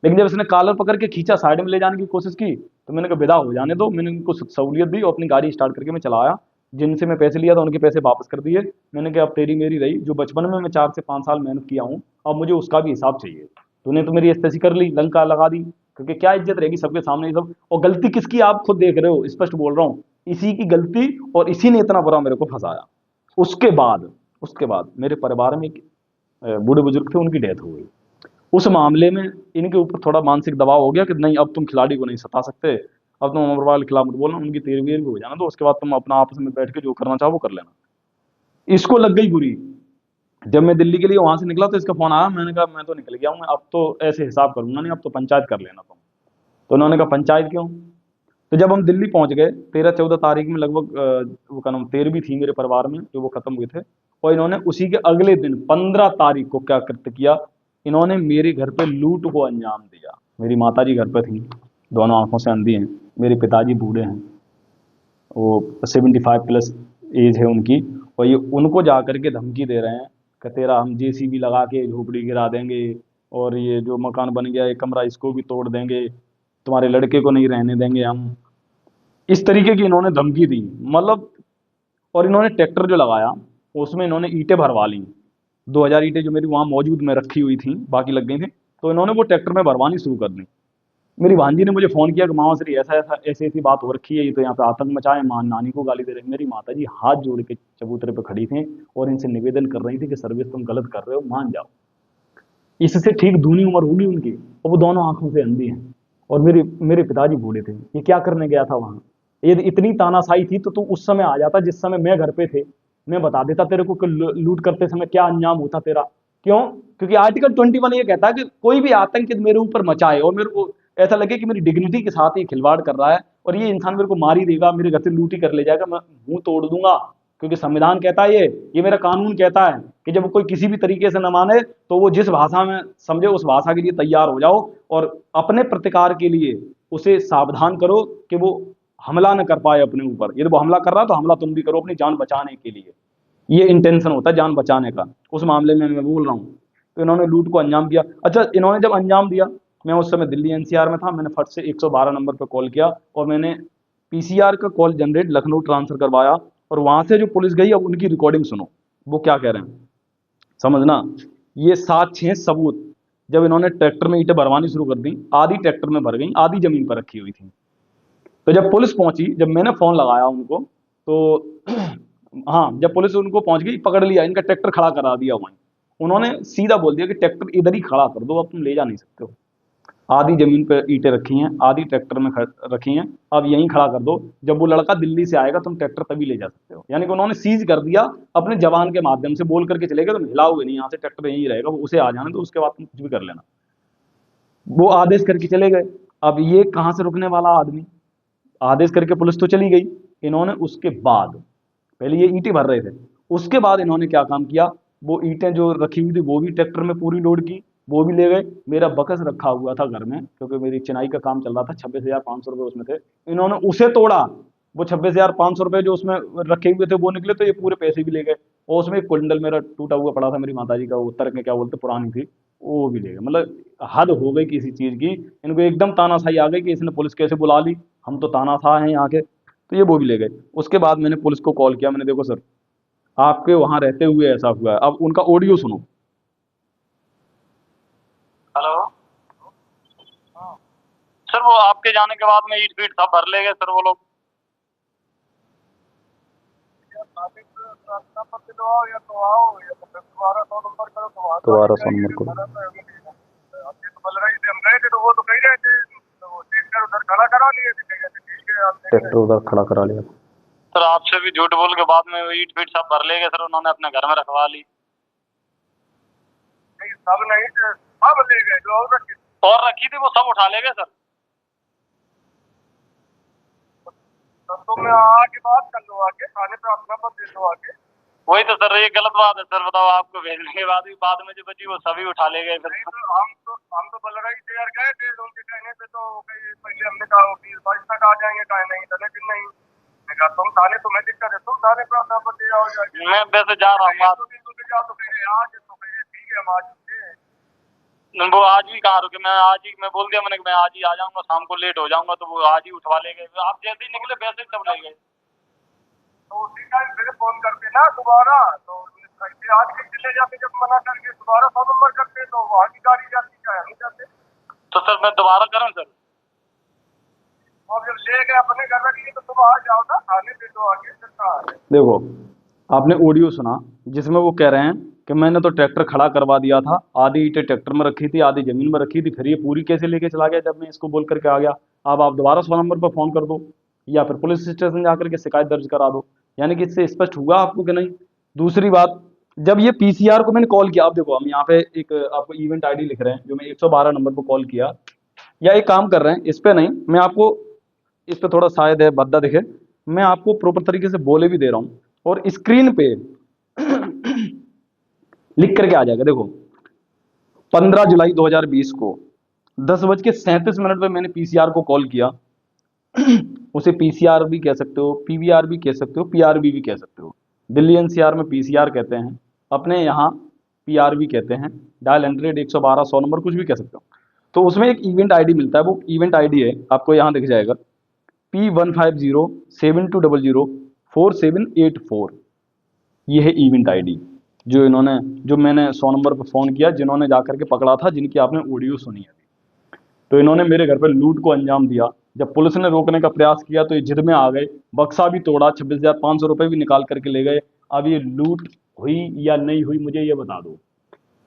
लेकिन जब इसने कॉलर पकड़ के खींचा, साइड में ले जाने की कोशिश की, तो मैंने कहा विदा हो जाने दो। मैंने उनको सहूलियत दी और अपनी गाड़ी स्टार्ट करके मैं चला आया। जिनसे मैं पैसे लिया था उनके पैसे वापस कर दिए। मैंने कहा अब तेरी मेरी रही, जो बचपन में मैं 4 से 5 साल मेहनत किया हूँ, अब मुझे उसका भी हिसाब चाहिए। तूने तो मेरी ऐसी कर ली, लंका लगा दी, क्योंकि क्या इज्जत रहेगी सबके सामने ये सब। और गलती किसकी आप खुद देख रहे हो, स्पष्ट बोल रहा हूँ, इसी की गलती, और इसी ने इतना बुरा मेरे को फंसाया। उसके बाद मेरे परिवार में एक बूढ़े बुजुर्ग थे, उनकी डेथ हो गई। उस मामले में इनके ऊपर थोड़ा मानसिक दबाव हो गया कि नहीं अब तुम खिलाड़ी को नहीं सता सकते, अब तुम अमरवाल के खिलाफ मत बोलना, उनकी तेरवीर भी हो जाना, तो उसके बाद तुम अपना आपस में बैठ के जो करना चाहो वो कर लेना। इसको लग गई बुरी। जब मैं दिल्ली के लिए वहां से निकला तो इसका फोन आया, मैंने कहा मैं तो निकल गया हूँ, मैं अब तो ऐसे हिसाब करूंगा नहीं, अब तो पंचायत कर लेना तुम। तो उन्होंने कहा पंचायत क्यों। तो जब हम दिल्ली पहुंच गए 13-14 तारीख में लगभग, वो का नाम 13वीं थी मेरे परिवार में जो वो खत्म हुए थे, और इन्होंने उसी के अगले दिन 15 तारीख को क्या कृत्य किया, इन्होंने मेरे घर पे लूट को अंजाम दिया। मेरी माता जी घर पे थी, दोनों आंखों से अंधी हैं, मेरे पिताजी बूढ़े हैं, वो 75 प्लस एज है उनकी, और ये उनको जा करके धमकी दे रहे हैं कि तेरा हम जेसीबी लगा के झोपड़ी गिरा देंगे, और ये जो मकान बन गया एक कमरा इसको भी तोड़ देंगे। तुम्हारे लड़के को नहीं रहने देंगे हम, इस तरीके की इन्होंने धमकी दी। मतलब और इन्होंने ट्रैक्टर जो लगाया उसमें इन्होंने ईंटें भरवा ली, 2000 ईंटें जो मेरी वहाँ मौजूद में रखी हुई थी, बाकी लग गई थी, तो इन्होंने वो ट्रैक्टर में भरवानी शुरू कर दी। मेरी भांजी ने मुझे फ़ोन किया कि मामा श्री ऐसा ऐसा ऐसी ऐसी बात हो रखी है, ये तो यहाँ पे आतंक मचाए, माँ नानी को गाली दे रहे। मेरी माता जी हाथ जोड़ के चबूतरे पे खड़ी थी और इनसे निवेदन कर रही थी कि सर्विस तुम गलत कर रहे हो, मान जाओ। इससे ठीक दूनी उम्र होगी उनकी, और वो दोनों आंखों से अंधी हैं। और मेरे पिताजी बूढ़े थे, ये क्या करने गया था वहाँ? ये इतनी तानाशाही थी तो तू उस समय आ जाता जिस समय मैं घर पे थे, मैं बता देता तेरे को कि लूट करते समय क्या अंजाम होता तेरा। क्यों? क्योंकि आर्टिकल 21 ये कहता है कि कोई भी आतंक मेरे ऊपर मचाए और मेरे को ऐसा लगे कि मेरी डिग्निटी के साथ ये खिलवाड़ कर रहा है और ये इंसान मेरे को मार ही देगा, मेरे घर से लूट ही कर ले जाएगा, मैं मुंह तोड़ दूंगा। क्योंकि संविधान कहता है, ये मेरा कानून कहता है कि जब कोई किसी भी तरीके से न माने तो वो जिस भाषा में समझे उस भाषा के लिए तैयार हो जाओ और अपने प्रतिकार के लिए उसे सावधान करो कि वो हमला न कर पाए अपने ऊपर। यदि वो हमला कर रहा है तो हमला तुम भी करो अपनी जान बचाने के लिए। ये इंटेंशन होता है जान बचाने का, उस मामले में मैं बोल रहा हूँ। तो इन्होंने लूट को अंजाम दिया। अच्छा, इन्होंने जब अंजाम दिया, मैं उस समय दिल्ली एनसीआर में था, मैंने फट से 112 नंबर पर कॉल किया और मैंने पीसीआर का कॉल जनरेट लखनऊ ट्रांसफर करवाया और वहां से जो पुलिस गई, अब उनकी रिकॉर्डिंग सुनो वो क्या कह रहे हैं, समझना। ये साक्ष्य सबूत, जब इन्होंने ट्रैक्टर में ईंटें भरवानी शुरू कर दी, आधी ट्रैक्टर में भर गई, आधी जमीन पर रखी हुई थी। तो जब पुलिस पहुंची, जब मैंने फोन लगाया उनको तो हाँ, जब पुलिस उनको पहुंच गई, पकड़ लिया, इनका ट्रैक्टर खड़ा करा दिया वहीं। उन्होंने सीधा बोल दिया कि ट्रैक्टर इधर ही खड़ा कर दो, अब तुम ले जा नहीं सकते हो। आधी जमीन पे ईंटें रखी हैं, आधी ट्रैक्टर में रखी हैं, अब यहीं खड़ा कर दो, जब वो लड़का दिल्ली से आएगा तुम ट्रैक्टर तभी ले जा सकते हो। यानी कि उन्होंने सीज कर दिया, अपने जवान के माध्यम से बोल करके चले गए तुम हिलाओगे नहीं, यहाँ से ट्रैक्टर यहीं रहेगा, वो उसे आ जाने तो उसके बाद तुम कुछ भी कर लेना। वो आदेश करके चले गए। अब ये कहाँ से रुकने वाला आदमी, आदेश करके पुलिस तो चली गई। इन्होंने उसके बाद, पहले ये ईंटें भर रहे थे, उसके बाद इन्होंने क्या काम किया, वो ईंटें जो रखी हुई थी वो भी ट्रैक्टर में पूरी लोड की, वो भी ले गए। मेरा बकस रखा हुआ था घर में, क्योंकि मेरी चिनाई का काम चल रहा था, 26,500 रुपये उसमें थे, इन्होंने उसे तोड़ा। वो 26,500 रुपये जो उसमें रखे हुए थे वो निकले, तो ये पूरे पैसे भी ले गए। और उसमें एक कुंडल मेरा टूटा हुआ पड़ा था, मेरी माता जी का, वो तर्क में क्या बोलते पुरानी थी, वो भी ले गए। मतलब हद हो गई किसी चीज़ की, इनको एकदम तानाशाही आ गई कि इसने पुलिस कैसे बुला ली, हम तो तानाशाह हैं यहाँ के। तो ये वो भी ले गए। उसके बाद मैंने पुलिस को कॉल किया, मैंने देखो सर आपके वहाँ रहते हुए ऐसा हुआ है, अब उनका ऑडियो सुनो। हेलो सर, वो आपके जाने के बाद में ईट फीट सब भर ले गए सर वो लोग। दोबारा 100 नंबर को ट्रैक्टर उधर खड़ा करा लिया। सर आपसे भी झूठ बोल के बाद में ईट फीट सब भर ले गए सर, उन्होंने अपने घर में रखवा ली। सब नहीं, सब ले गए, जो और रखी थी वो सब उठा ले गए सर। तो मैं आके बात कर लूँ, आके थाने पे अपना पद दे दो आके। वही तो सर, ये गलत बात है सर, बताओ आपको भेजने के बाद भी बाद में जो बची वो सभी उठा ले गए सर। हम तो बलराई तैयार गए थे, उनके कहने पे तो पहले हमने कहा 20-22 तक आ जाएंगे, कहा नहीं इतने दिन नहीं। मैं कहा तुम थाने, तुम्हें दिक्कत है, तुम थाने पे अपना पद दे आओ जाके। मैं वैसे जा रहा हूँ, आज ठीक है, हम आज वो आज भी कहाँ रुके, मैं आज ही, मैं बोल दिया मैंने कि मैं आज ही आ जाऊंगा, शाम को लेट हो जाऊंगा, तो वो आज ही उठवा ले गए। आप जैसे ही निकले वैसे ही सब ले गए। तो उसी टाइम फिर फोन करते ना दोबारा, तो आज भी चले जाते, जब मना करके दोबारा 100 नंबर करते तो वहाँ की गाड़ी जाती, क्या नहीं जाते। तो सर मैं दोबारा करूँ सर? और जब ले गए अपने घर रखिए तो तुम आ जाओ ना थाने पे, तो आगे देखो आपने ऑडियो सुना जिसमें वो कह रहे हैं कि मैंने तो ट्रैक्टर खड़ा करवा दिया था, आधी ईंटें ट्रैक्टर में रखी थी, आधी जमीन में रखी थी, फिर ये पूरी कैसे लेके चला गया जब मैं इसको बोल करके आ गया। अब आप दोबारा 100 नंबर पर फोन कर दो या फिर पुलिस स्टेशन जाकर के शिकायत दर्ज करा दो। यानी कि इससे स्पष्ट हुआ आपको कि नहीं। दूसरी बात, जब ये पीसीआर को मैंने कॉल किया, आप देखो हम यहाँ पे एक आपको इवेंट आईडी लिख रहे हैं, जो मैं 112 नंबर पर कॉल किया, या एक काम कर रहे हैं इस पे नहीं, मैं आपको इस पे थोड़ा शायद है भद्दा दिखे, मैं आपको प्रॉपर तरीके से बोले भी दे रहा हूँ और स्क्रीन पे लिख करके आ जाएगा। देखो 15 जुलाई 2020 को 10:37 पे मैंने पीसीआर को कॉल किया। उसे पीसीआर भी कह सकते हो, पीवीआर भी कह सकते हो, पीआरबी भी कह सकते हो। दिल्ली एनसीआर में पीसीआर कहते हैं, अपने यहाँ पीआरबी कहते हैं। डायल 100 112 100 नंबर कुछ भी कह सकते हो। तो उसमें एक इवेंट आईडी मिलता है, वो इवेंट आईडी है, आपको यहाँ दिख जाएगा P1507204784। ये है इवेंट आईडी जो मैंने 100 नंबर पर फ़ोन किया, जिन्होंने जाकर के पकड़ा था, जिनकी आपने ऑडियो सुनी है। तो इन्होंने मेरे घर पर लूट को अंजाम दिया। जब पुलिस ने रोकने का प्रयास किया तो ये जिद में आ गए, बक्सा भी तोड़ा, 26,500 रुपये भी निकाल करके ले गए। अब ये लूट हुई या नहीं हुई, मुझे ये बता दो।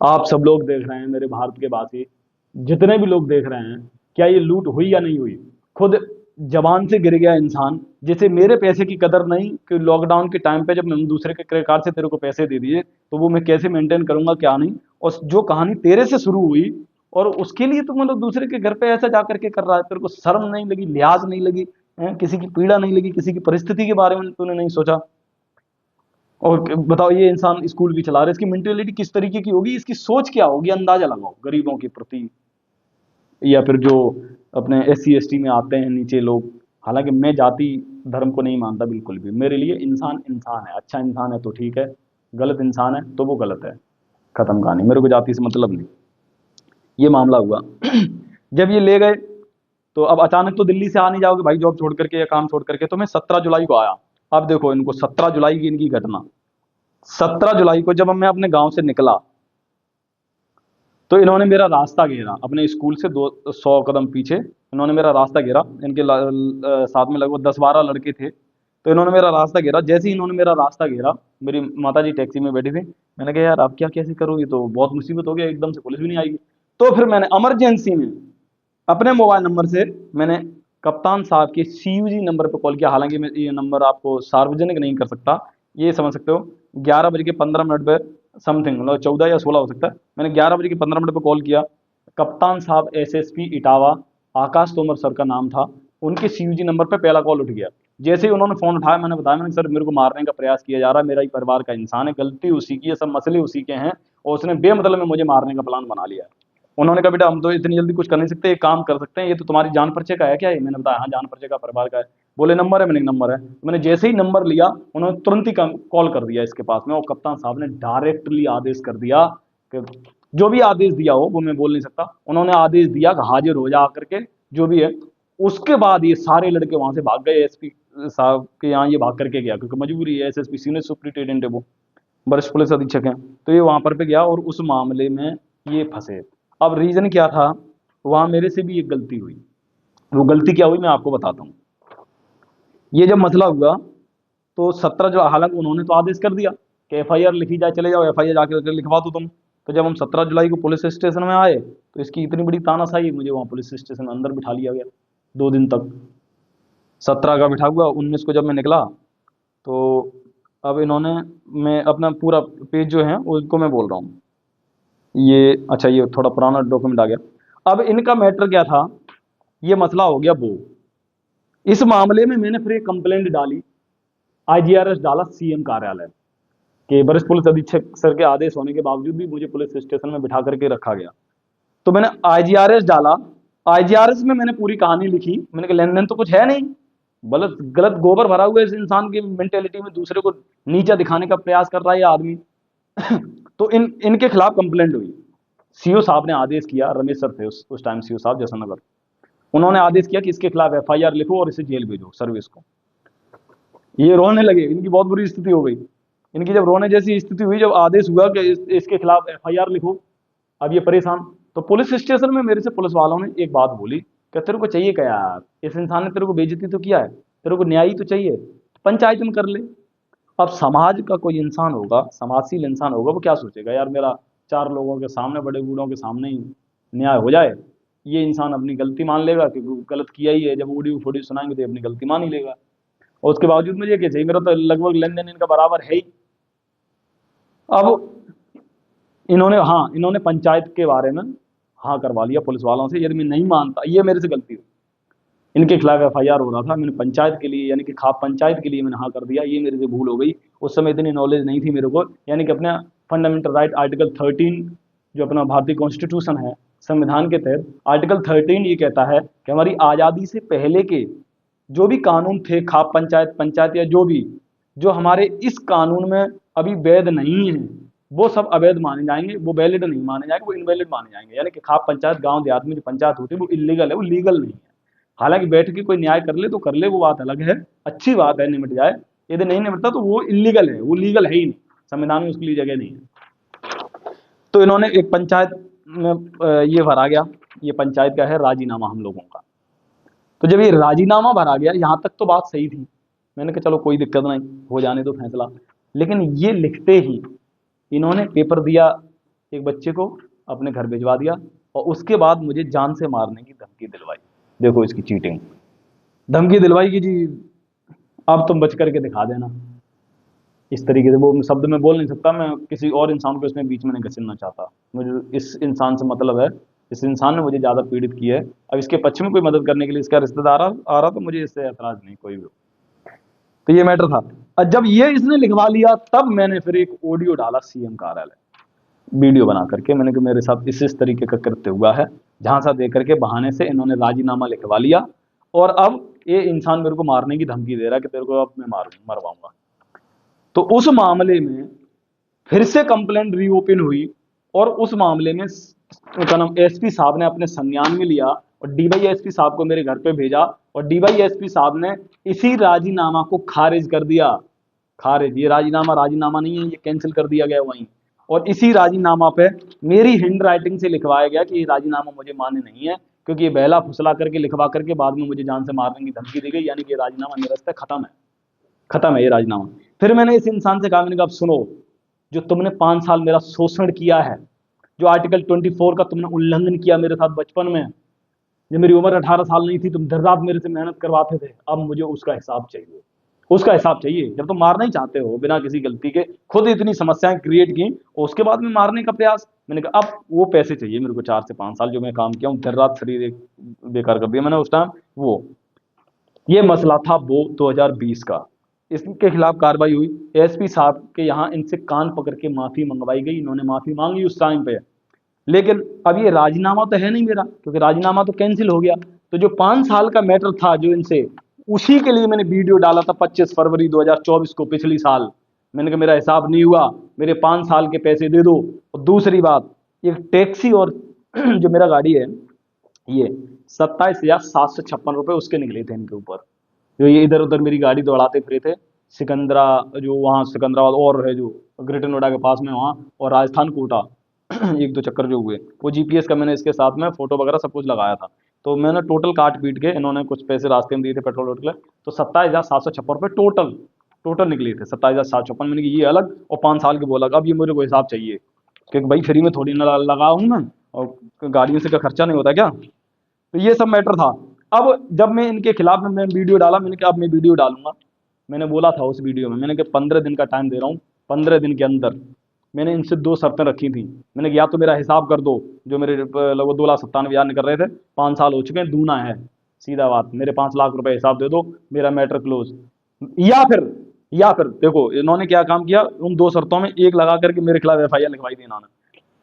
आप सब लोग देख रहे हैं, मेरे भारत के वासी जितने भी लोग देख रहे हैं, क्या ये लूट हुई या नहीं हुई? खुद जबान से गिर गया इंसान, जिसे मेरे पैसे की कदर नहीं कि लॉकडाउन के टाइम पे जब मैं दूसरे के क्रेडिट कार्ड से तेरे को पैसे दे दिए तो वो मैं कैसे मेंटेन करूंगा क्या नहीं। और जो कहानी तेरे से शुरू हुई और उसके लिए तो मतलब दूसरे के घर पे ऐसा जा करके कर रहा है, तेरे को शर्म नहीं लगी, लिहाज नहीं लगी, किसी की पीड़ा नहीं लगी, किसी की परिस्थिति के बारे में तूने नहीं सोचा। और बताओ, ये इंसान स्कूल भी चला रहा है, इसकी मेंटेलिटी किस तरीके की होगी, इसकी सोच क्या होगी, अंदाजा लगाओ गरीबों के प्रति, या फिर जो अपने SC ST में आते हैं नीचे लोग। हालांकि मैं जाति धर्म को नहीं मानता बिल्कुल भी, मेरे लिए इंसान इंसान है, अच्छा इंसान है तो ठीक है, गलत इंसान है तो वो गलत है, खत्म कहानी, मेरे को जाति से मतलब नहीं। ये मामला हुआ। जब ये ले गए तो अब अचानक तो दिल्ली से आ नहीं जाओगे भाई जॉब छोड़ करके या काम छोड़ करके, तो मैं 17 जुलाई को आया। अब देखो इनको 17 जुलाई की इनकी घटना। 17 जुलाई को जब मैं अपने गांव से निकला तो इन्होंने मेरा रास्ता घेरा, अपने स्कूल से 200 कदम पीछे इन्होंने मेरा रास्ता घेरा। इनके साथ में लगभग 10-12 लड़के थे, तो इन्होंने मेरा रास्ता घेरा। जैसे ही इन्होंने मेरा रास्ता घेरा, मेरी माता जी टैक्सी में बैठी थी, मैंने कहा यार आप क्या कैसे करोगे, तो बहुत मुसीबत हो गया, एकदम से पुलिस भी नहीं आएगी। तो फिर मैंने इमरजेंसी में अपने मोबाइल नंबर से मैंने कप्तान साहब के CUG नंबर पर कॉल किया। हालांकि मैं ये नंबर आपको सार्वजनिक नहीं कर सकता, ये समझ सकते हो। 11 बज के 15 मिनट पर समथिंग, मतलब 14 या 16 हो सकता है, मैंने 11 बज के 15 मिनट पर कॉल किया। कप्तान साहब SSP इटावा आकाश तोमर सर का नाम था, उनके CUG नंबर पर पहला कॉल उठ गया। जैसे ही उन्होंने फ़ोन उठाया, मैंने बताया, मैंने सर मेरे को मारने का प्रयास किया जा रहा है, मेरा ही परिवार का इंसान है, गलती उसी की है, सब मसले उसी के हैं, और उसने बेमतलब में मुझे मारने का प्लान बना लिया है। उन्होंने कहा बेटा हम तो इतनी जल्दी कुछ कर नहीं सकते, एक काम कर सकते हैं, ये तो तुम्हारी जान परिचय का है क्या? ये मैंने बताया हाँ जान परिचय का, परिवार का है। बोले नंबर है? मैंने नंबर है। तो मैंने जैसे ही नंबर लिया, उन्होंने तुरंत ही कॉल कर दिया इसके पास में, और कप्तान साहब ने डायरेक्टली आदेश कर दिया कि जो भी आदेश दिया हो वो मैं बोल नहीं सकता, उन्होंने आदेश दिया कि हाजिर हो जा आकर के जो भी है। उसके बाद ये सारे लड़के वहां से भाग गए। SP साहब के यहाँ ये भाग करके गया, क्योंकि मजबूरी है, SSP सीनियर सुप्रिटेंडेंट है, वो वरिष्ठ पुलिस अधीक्षक हैं, तो ये वहां पर पे गया और उस मामले में ये फंसे। अब रीजन क्या था, वहां मेरे से भी एक गलती हुई। वो गलती क्या हुई मैं आपको बताता हूँ। ये जब मसला हुआ तो 17 जो, हालांकि उन्होंने तो आदेश कर दिया कि FIR लिखी जाए, चले जाओ FIR जाके लिखवा दो तुम। तो जब हम 17 जुलाई को पुलिस स्टेशन में आए तो इसकी इतनी बड़ी तानाशाही, मुझे वहाँ पुलिस स्टेशन में अंदर बिठा लिया गया 2 दिन तक। 17 का बिठा हुआ, 19 को जब मैं निकला तो अब इन्होंने, मैं अपना पूरा पेज जो है उनको मैं बोल रहा हूँ, ये अच्छा ये थोड़ा पुराना डॉक्यूमेंट आ गया। अब इनका मैटर क्या था, ये मसला हो गया वो। इस मामले में मैंने फिर एक कंप्लेंट डाली, IGRS डाला CM कार्यालय के, वरिष्ठ पुलिस अधीक्षक सर के आदेश होने के बावजूद भी मुझे पुलिस स्टेशन में बिठा करके रखा गया। तो मैंने IGRS डाला, IGRS में मैंने पूरी कहानी लिखी। मैंने कहा लेन देन तो कुछ है नहीं, गलत गलत गोबर भरा हुआ है इस इंसान की मेंटेलिटी में, दूसरे को नीचा दिखाने का प्रयास कर रहा है ये आदमी। तो इनके खिलाफ कंप्लेंट हुई। CO साहब ने आदेश किया, रमेश सर थे उस टाइम CO साहब जैसलनगर, उन्होंने आदेश किया कि इसके खिलाफ FIR लिखो और इसे जेल भेजो सर्विस को। ये रोने लगे, इनकी बहुत बुरी स्थिति हो गई। इनकी जब रोने जैसी स्थिति हुई, जब आदेश हुआ कि इसके खिलाफ FIR लिखो, अब ये परेशान। तो पुलिस स्टेशन में मेरे से पुलिस वालों ने एक बात बोली कि तेरे को चाहिए क्या यार, इस इंसान ने तेरे को बेइज्जती तो किया है, तेरे को न्याय तो चाहिए, पंचायत में कर ले। अब समाज का कोई इंसान होगा, समाजशील इंसान होगा, वो क्या सोचेगा यार मेरा 4 लोगों के सामने, बड़े बूढ़ों के सामने ही न्याय हो जाए। ये इंसान अपनी गलती मान लेगा कि गलत किया ही है, जब ऑडियो फोडियो सुनाएंगे तो अपनी गलती मान ही लेगा। और उसके बावजूद मुझे क्या चाहिए, मेरा तो लगभग लेन देन इनका बराबर है ही। अब इन्होंने पंचायत के बारे में हाँ करवा लिया पुलिस वालों से। यदि मैं नहीं मानता, ये मेरे से गलती हुई, इनके खिलाफ FIR हो रहा था, मैंने पंचायत के लिए यानी कि खाप पंचायत के लिए मैंने हाँ कर दिया, ये मेरे से भूल हो गई। उस समय इतनी नॉलेज नहीं थी मेरे को, यानी कि अपना फंडामेंटल राइट आर्टिकल 13 जो अपना भारतीय कॉन्स्टिट्यूशन है, संविधान के तहत आर्टिकल 13 ये कहता है कि हमारी आज़ादी से पहले के जो भी कानून थे, खाप पंचायत, पंचायत या जो भी, जो हमारे इस कानून में अभी वैध नहीं है, वो सब अवैध माने जाएंगे, वो वैलिड नहीं माने जाएंगे, वो इनवैलिड माने जाएंगे। यानी कि खाप पंचायत गांव देहात में जो पंचायत होती है वो इलीगल है, वो लीगल नहीं है। हालांकि बैठ के कोई न्याय कर ले तो कर ले, वो बात अलग है, अच्छी बात है, निमट जाए। यदि नहीं निमटता तो वो इलीगल है, वो लीगल है ही नहीं, संविधान में उसके लिए जगह नहीं है। तो इन्होंने एक पंचायत में ये भरा गया, ये पंचायत का है राजीनामा हम लोगों का। तो जब ये राजीनामा भरा गया, यहाँ तक तो बात सही थी, मैंने कहा चलो कोई दिक्कत नहीं, हो जाने दो फैसला। लेकिन ये लिखते ही इन्होंने पेपर दिया एक बच्चे को, अपने घर भिजवा दिया, और उसके बाद मुझे जान से मारने की धमकी दिलवाई। देखो इसकी चीटिंग, धमकी दिलवाई कि जी अब तुम बच करके दिखा देना। इस तरीके से, वो शब्द में बोल नहीं सकता, मैं किसी और इंसान को इसमें बीच में नहीं घसीटना चाहता, मुझे इस इंसान से मतलब है, इस इंसान ने मुझे ज़्यादा पीड़ित किया है। अब इसके पक्ष में कोई मदद करने के लिए इसका रिश्तेदार आ रहा तो मुझे इससे ऐतराज नहीं कोई भी। तो ये मैटर था। और जब ये इसने लिखवा लिया तब मैंने फिर एक ऑडियो डाला सीएम कार्यालय, वीडियो बना करके मैंने कहा मेरे साथ इस तरीके का कृत्य हुआ है, झांसा दे करके बहाने से इन्होंने राजीनामा लिखवा लिया, और अब ये इंसान मेरे को मारने की धमकी दे रहा है कि तेरे को अब मैं मरवाऊंगा। तो उस मामले में फिर से कंप्लेंट रीओपन हुई, और उस मामले में क्या नाम एसपी साहब ने अपने संज्ञान में लिया, और डीवाईएसपी साहब को मेरे घर पे भेजा, और डीवाईएसपी साहब ने इसी राजीनामा को खारिज कर दिया। खारिज, ये राजीनामा नहीं है, ये कैंसिल कर दिया गया वहीं। और इसी राजीनामा पे मेरी हैंड राइटिंग से लिखवाया गया कि ये राजीनामा मुझे मान्य नहीं है, क्योंकि ये बहला फुसला करके लिखवा करके बाद में मुझे जान से मारने की धमकी दी गई। यानी कि राजीनामा निरस्त खत्म है, खत्म है ये राजीनामा। फिर मैंने इस इंसान से कहा, मैंने कहा अब सुनो, जो तुमने 5 साल मेरा शोषण किया है, जो आर्टिकल 24 का तुमने उल्लंघन किया मेरे साथ बचपन में, जब मेरी उम्र 18 साल नहीं थी, तुम दिन रात मेरे से मेहनत करवाते थे, अब मुझे उसका हिसाब चाहिए, उसका हिसाब चाहिए। जब तुम मारना ही चाहते हो बिना किसी गलती के, खुद इतनी समस्याएं क्रिएट की, और उसके बाद में मारने का प्रयास, मैंने कहा अब वो पैसे चाहिए मेरे को। 4 से 5 साल जो मैं काम किया हूँ, दिन रात शरीर एक बेकार कर दिया मैंने उस टाइम। वो ये मसला था वो 2020 का। इसके खिलाफ कार्रवाई हुई, एसपी साहब के यहाँ इनसे कान पकड़ के माफी मंगवाई गई, इन्होंने माफी मांगी उस टाइम पे। लेकिन अब ये राजीनामा तो है नहीं मेरा, क्योंकि राजीनामा तो कैंसिल हो गया। तो जो 5 साल का मैटर था जो इनसे, उसी के लिए मैंने वीडियो डाला था 25 फरवरी 2024 को, पिछली साल। मैंने कहा मेरा हिसाब नहीं हुआ, मेरे 5 साल के पैसे दे दो। और दूसरी बात, ये टैक्सी और जो मेरा गाड़ी है, ये 27,756 रुपये उसके निकले थे इनके ऊपर, जो ये इधर उधर मेरी गाड़ी दौड़ाते फिरे थे। सिकंदरा, जो वहाँ सिकंदराबाद और है जो ग्रेटर नोएडा के पास में वहाँ, और राजस्थान कोटा 1-2 चक्कर जो हुए, वो जीपीएस का मैंने इसके साथ में फोटो वगैरह सब कुछ लगाया था। तो मैंने टोटल काट पीट के, इन्होंने कुछ पैसे रास्ते में दिए थे पेट्रोल वोट के लिए, तो 27,756 रुपये टोटल निकले थे। 27,756 मैंने ये अलग, और 5 साल के वो अलग। अब ये मेरे को हिसाब चाहिए, क्योंकि भाई फ्री में थोड़ी ना लगा हूँ मैं, और गाड़ियों से का खर्चा नहीं होता क्या। तो ये सब मैटर था। अब जब मैं इनके खिलाफ में वीडियो डाला, मैंने कहा अब मैं वीडियो डालूंगा। मैंने बोला था उस वीडियो में, मैंने कहा 15 दिन का टाइम दे रहा हूँ, 15 दिन के अंदर मैंने इनसे 2 शर्तें रखी थी। मैंने कहा या तो मेरा हिसाब कर दो, जो मेरे लगभग 2,97,000 निकल रहे थे, 5 साल हो चुके हैं, दूना है, सीधा बात, मेरे 5 लाख रुपए हिसाब दे दो, मेरा मैटर क्लोज। या फिर देखो इन्होंने क्या काम किया, उन 2 शर्तों में एक लगा करके मेरे खिलाफ एफआईआर लिखवाई थी इन्होंने।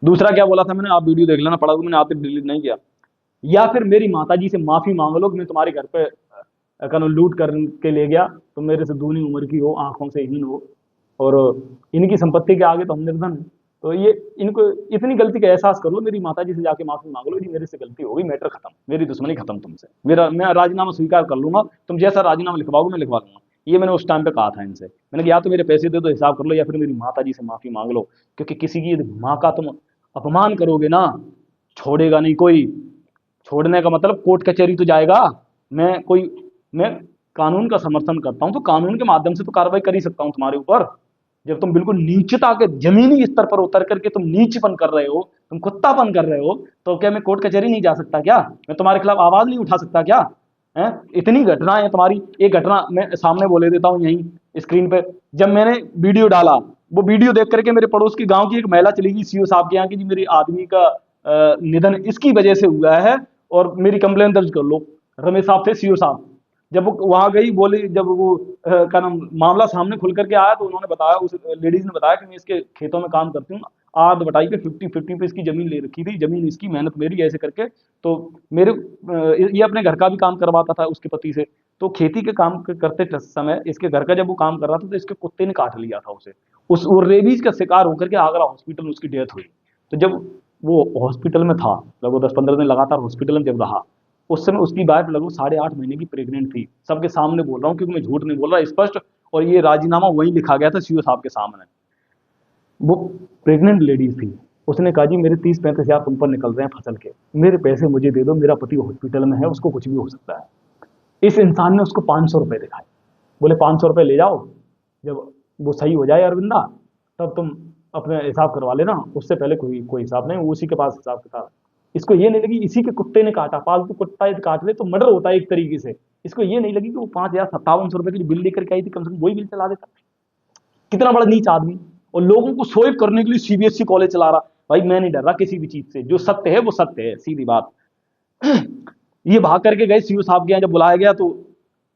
दूसरा क्या बोला था मैंने, आप वीडियो देख लेना पड़ा, मैंने आप डिलीट नहीं किया। या फिर मेरी माताजी से माफी मांग लो कि मैं तुम्हारे घर पे लूट करके ले गया, तो मेरे से दूनी उम्र की हो, आंखों से हीन हो, और इनकी संपत्ति के आगे तो हम निर्धन हैं। तो ये इनको इतनी गलती का एहसास कर लो, मेरी माताजी से जाके माफी मांग लो, जी मेरे से गलती हो गई, मैटर खत्म, मेरी दुश्मनी खत्म तुमसे, मैं राजीनामा स्वीकार कर लूंगा, तुम जैसा राजीनामा लिखवाओगे मैं लिखवा लूंगा। ये मैंने उस टाइम पे कहा था इनसे। मैंने कहा या तो मेरे पैसे दे दो, हिसाब कर लो, या फिर मेरी माताजी से माफी मांग लो, क्योंकि किसी की माँ का तुम अपमान करोगे ना, छोड़ेगा नहीं कोई। छोड़ने का मतलब कोर्ट कचहरी तो जाएगा। मैं कानून का समर्थन करता हूं, तो कानून के माध्यम से तो कार्रवाई कर ही सकता हूं तुम्हारे ऊपर। जब तुम बिल्कुल नीचता के जमीनी स्तर पर उतर करके तुम नीचपन कर रहे हो, तुम कुत्तापन कर रहे हो, तो क्या मैं कोर्ट कचहरी नहीं जा सकता क्या? मैं तुम्हारे खिलाफ आवाज नहीं उठा सकता क्या? है इतनी घटनाएं है तुम्हारी। एक घटना मैं सामने बोले देता हूँ यहीं स्क्रीन पे। जब मैंने वीडियो डाला, वो वीडियो देख करके मेरे पड़ोस की गांव की एक महिला चली गई सीओ साहब के यहाँ की, जी मेरे आदमी का निधन इसकी वजह से हुआ है और मेरी कंप्लेन दर्ज कर लो। रमेश साहब थे सीओ साहब। जब वो वहां गई, बोली, जब वो क्या नाम मामला सामने खुल करके आया, तो उन्होंने बताया, उस लेडीज ने बताया कि मैं इसके खेतों में काम करती हूँ, आध बटाई पे 50-50 पे इसकी ज़मीन ले रखी थी, ज़मीन इसकी, मेहनत मेरी, ऐसे करके। तो मेरे ये अपने घर का भी काम करवाता था उसके पति से। तो खेती के काम करते समय इसके घर का जब वो काम कर रहा था तो इसके कुत्ते ने काट लिया था उसे। उस वो रेबीज का शिकार होकर के आगरा हॉस्पिटल में उसकी डेथ हुई। तो जब वो हॉस्पिटल में था, लगभग 10-15 दिन लगातार हॉस्पिटल में जब रहा, उस समय उसकी वाइफ लगभग 8.5 महीने की प्रेग्नेंट थी। सबके सामने बोल रहा हूँ, क्योंकि मैं झूठ नहीं बोल रहा, स्पष्ट। और ये राजीनामा वहीं लिखा गया था सीओ साहब के सामने। वो प्रेग्नेंट लेडीज थी। उसने कहा जी मेरे 30-35 हज़ार तुम पर निकल रहे हैं फसल के, मेरे पैसे मुझे दे दो, मेरा पति हॉस्पिटल में है, उसको कुछ भी हो सकता है। इस इंसान ने उसको 500 रुपए दिखाए, बोले 500 रुपए ले जाओ, जब वो सही हो जाए अरविंदा तब तुम अपने हिसाब करवा लेना, उससे पहले कोई कोई हिसाब नहीं, वो उसी के पास हिसाब किताब। इसको ये नहीं लगी इसी के कुत्ते ने काटा, पालतू कुत्ता यदि काट ले तो मर्डर होता है एक तरीके से। इसको ये नहीं लगी कि वो 5,057 रुपए की बिल लेकर के आई थी, कम से कम वही बिल चला देता। कितना बड़ा नीच आदमी, और लोगों को सोएब करने के लिए सीबीएसई कॉलेज चला रहा। भाई मैं नहीं डर रहा किसी भी चीज से, जो सत्य है वो सत्य है, सीधी बात। ये भाग करके गए सीओ साहब के यहाँ, जब बुलाया गया तो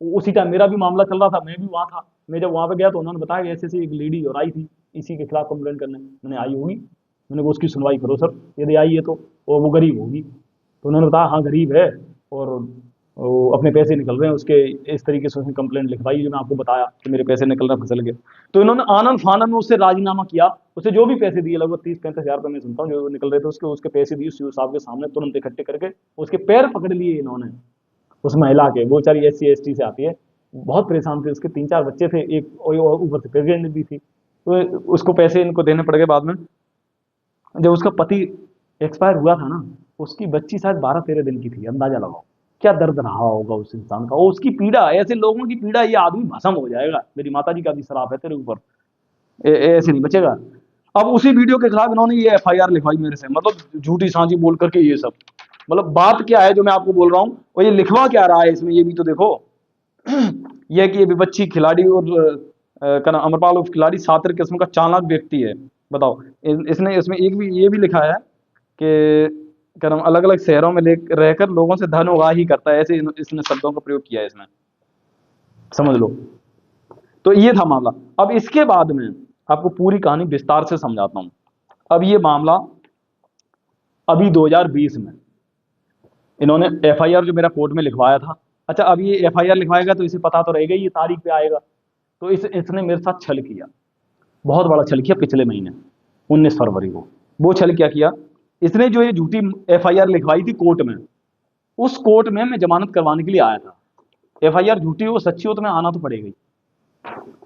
उसी टाइम मेरा भी मामला चल रहा था, मैं भी वहां था। मैं जब वहां पे गया तो उन्होंने बताया कि ऐसे ऐसे एक लेडी और आई थी इसी के खिलाफ कंप्लेंट करने। मैंने आई होगी, मैंने कहा उसकी सुनवाई करो सर, यदि आई है तो, और वो गरीब होगी। तो उन्होंने बताया हाँ गरीब है, और वो अपने पैसे निकल रहे हैं उसके, इस तरीके से उसने कंप्लेंट लिखवाई जो मैं आपको बताया कि मेरे पैसे निकल रहे हैं फसल के। तो इन्होंने आनंद फानन में उससे राजीनामा किया, उसे जो भी पैसे दिए, लगभग 30-35 हज़ार रुपये मैं सुनता हूँ जो निकल रहे थे उसके, उसके पैसे दिए सीओ साहब के सामने, तुरंत इकट्ठे करके उसके पैर पकड़ लिए इन्होंने। उस महिला के, वो बेचारी SC ST से आती है, बहुत परेशान थे, उसके 3-4 बच्चे थे, एक और ऊपर से प्रेग्नेंट भी थी। तो उसको पैसे इनको देने पड़ गए बाद में। जब उसका पति एक्सपायर हुआ था ना, उसकी बच्ची शायद 12-13 दिन की थी, अंदाजा लगाओ क्या दर्द रहा होगा उस इंसान का, और उसकी पीड़ा, ऐसे लोगों की पीड़ा, ये आदमी भस्म हो जाएगा। मेरी माता जी का भी श्राप है तेरे ऊपर, ऐसे नहीं बचेगा। अब उसी वीडियो के खिलाफ इन्होंने ये FIR लिखवाई मेरे से, मतलब झूठी सांझी बोल करके ये सब। मतलब बात क्या है जो मैं आपको बोल रहा हूँ, और ये लिखवा क्या रहा है इसमें, ये भी तो देखो। यह कि ये विपक्षी खिलाड़ी और क्या नाम, अमरपाल उर्फ खिलाड़ी सातिर किस्म का चालाक व्यक्ति है। बताओ, इसने इसमें एक भी ये भी लिखा है कि क्या नाम, अलग अलग शहरों में रहकर लोगों से धन उगाही करता है, ऐसे इसने शब्दों का प्रयोग किया है इसमें, समझ लो। तो ये था मामला। अब इसके बाद में आपको पूरी कहानी विस्तार से समझाता हूं। अब ये मामला अभी 2020 में इन्होंने FIR जो मेरा कोर्ट में लिखवाया था। अच्छा, अब ये FIR लिखवाएगा तो इसे पता तो रहेगा ये तारीख पे आएगा। तो इसने मेरे साथ छल किया, बहुत बड़ा छल किया पिछले महीने 19 फरवरी को। वो छल क्या किया इसने, जो ये झूठी FIR लिखवाई थी कोर्ट में, उस कोर्ट में मैं जमानत करवाने के लिए आया था। FIR झूठी हो सच्ची हो तो मैं आना तो पड़ेगा ही।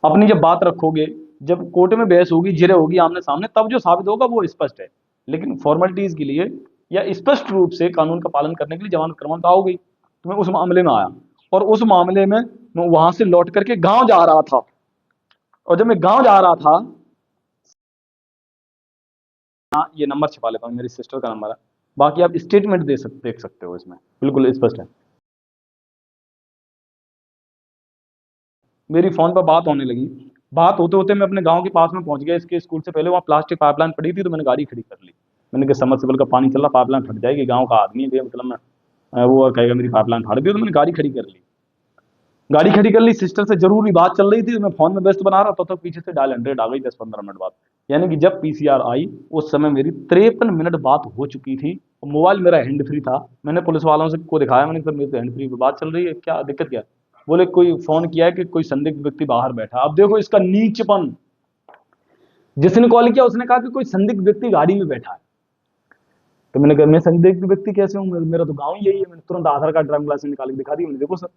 अपनी जब बात रखोगे, जब कोर्ट में बहस होगी, जिरे होगी आमने सामने, तब जो साबित होगा वो स्पष्ट है। लेकिन फॉर्मेलिटीज के लिए या स्पष्ट रूप से कानून का पालन करने के लिए जमानत करवाना तो आओगी। तो मैं उस मामले में आया, और उस मामले में मैं वहां से लौट करके गांव जा रहा था। और जब मैं गांव जा रहा था, ये नंबर छिपा लेता हूँ, मेरी सिस्टर का नंबर है, बाकी आप स्टेटमेंट देख सकते हो, इसमें बिल्कुल स्पष्ट है। मेरी फोन पर बात होने लगी, बात होते होते मैं अपने गांव के पास में पहुंच गया। इसके स्कूल से पहले वहाँ प्लास्टिक पाइपलाइन पड़ी थी, तो मैंने गाड़ी खड़ी कर ली। मैंने कहा समरसेबल का पानी चल रहा, पाइपलाइन फट जाएगी, गांव का आदमी है, मतलब मैं वो कहेगा मेरी पाइपलाइन फट गई, तो मैंने गाड़ी खड़ी कर ली। गाड़ी खड़ी कर ली, सिस्टर से जरूरी बात चल रही थी, मैं फोन में व्यस्त बना रहा था, तो पीछे से डायल 100 आ गई 10-15 मिनट बाद। यानी कि जब PCR आई उस समय मेरी 53 मिनट बात हो चुकी थी, और मोबाइल मेरा हैंड फ्री था। मैंने पुलिस वालों से को दिखाया, मैंने कहा मेरे तो हैंड फ्री पे बात चल रही है, क्या दिक्कत क्या है? बोले कोई फोन किया है कि कोई संदिग्ध व्यक्ति बाहर बैठा। अब देखो इसका नीचपन, जिसने कॉल किया उसने कहा कि कोई संदिग्ध व्यक्ति गाड़ी में बैठा है। तो मैंने कहा मैं संदिग्ध व्यक्ति कैसे हूँ, मेरा तो गाँव ही यही है। मैंने तुरंत आधार कार्ड ड्राइविंग लाइसेंस निकाल के दिखा दी, मैंने देखो सर।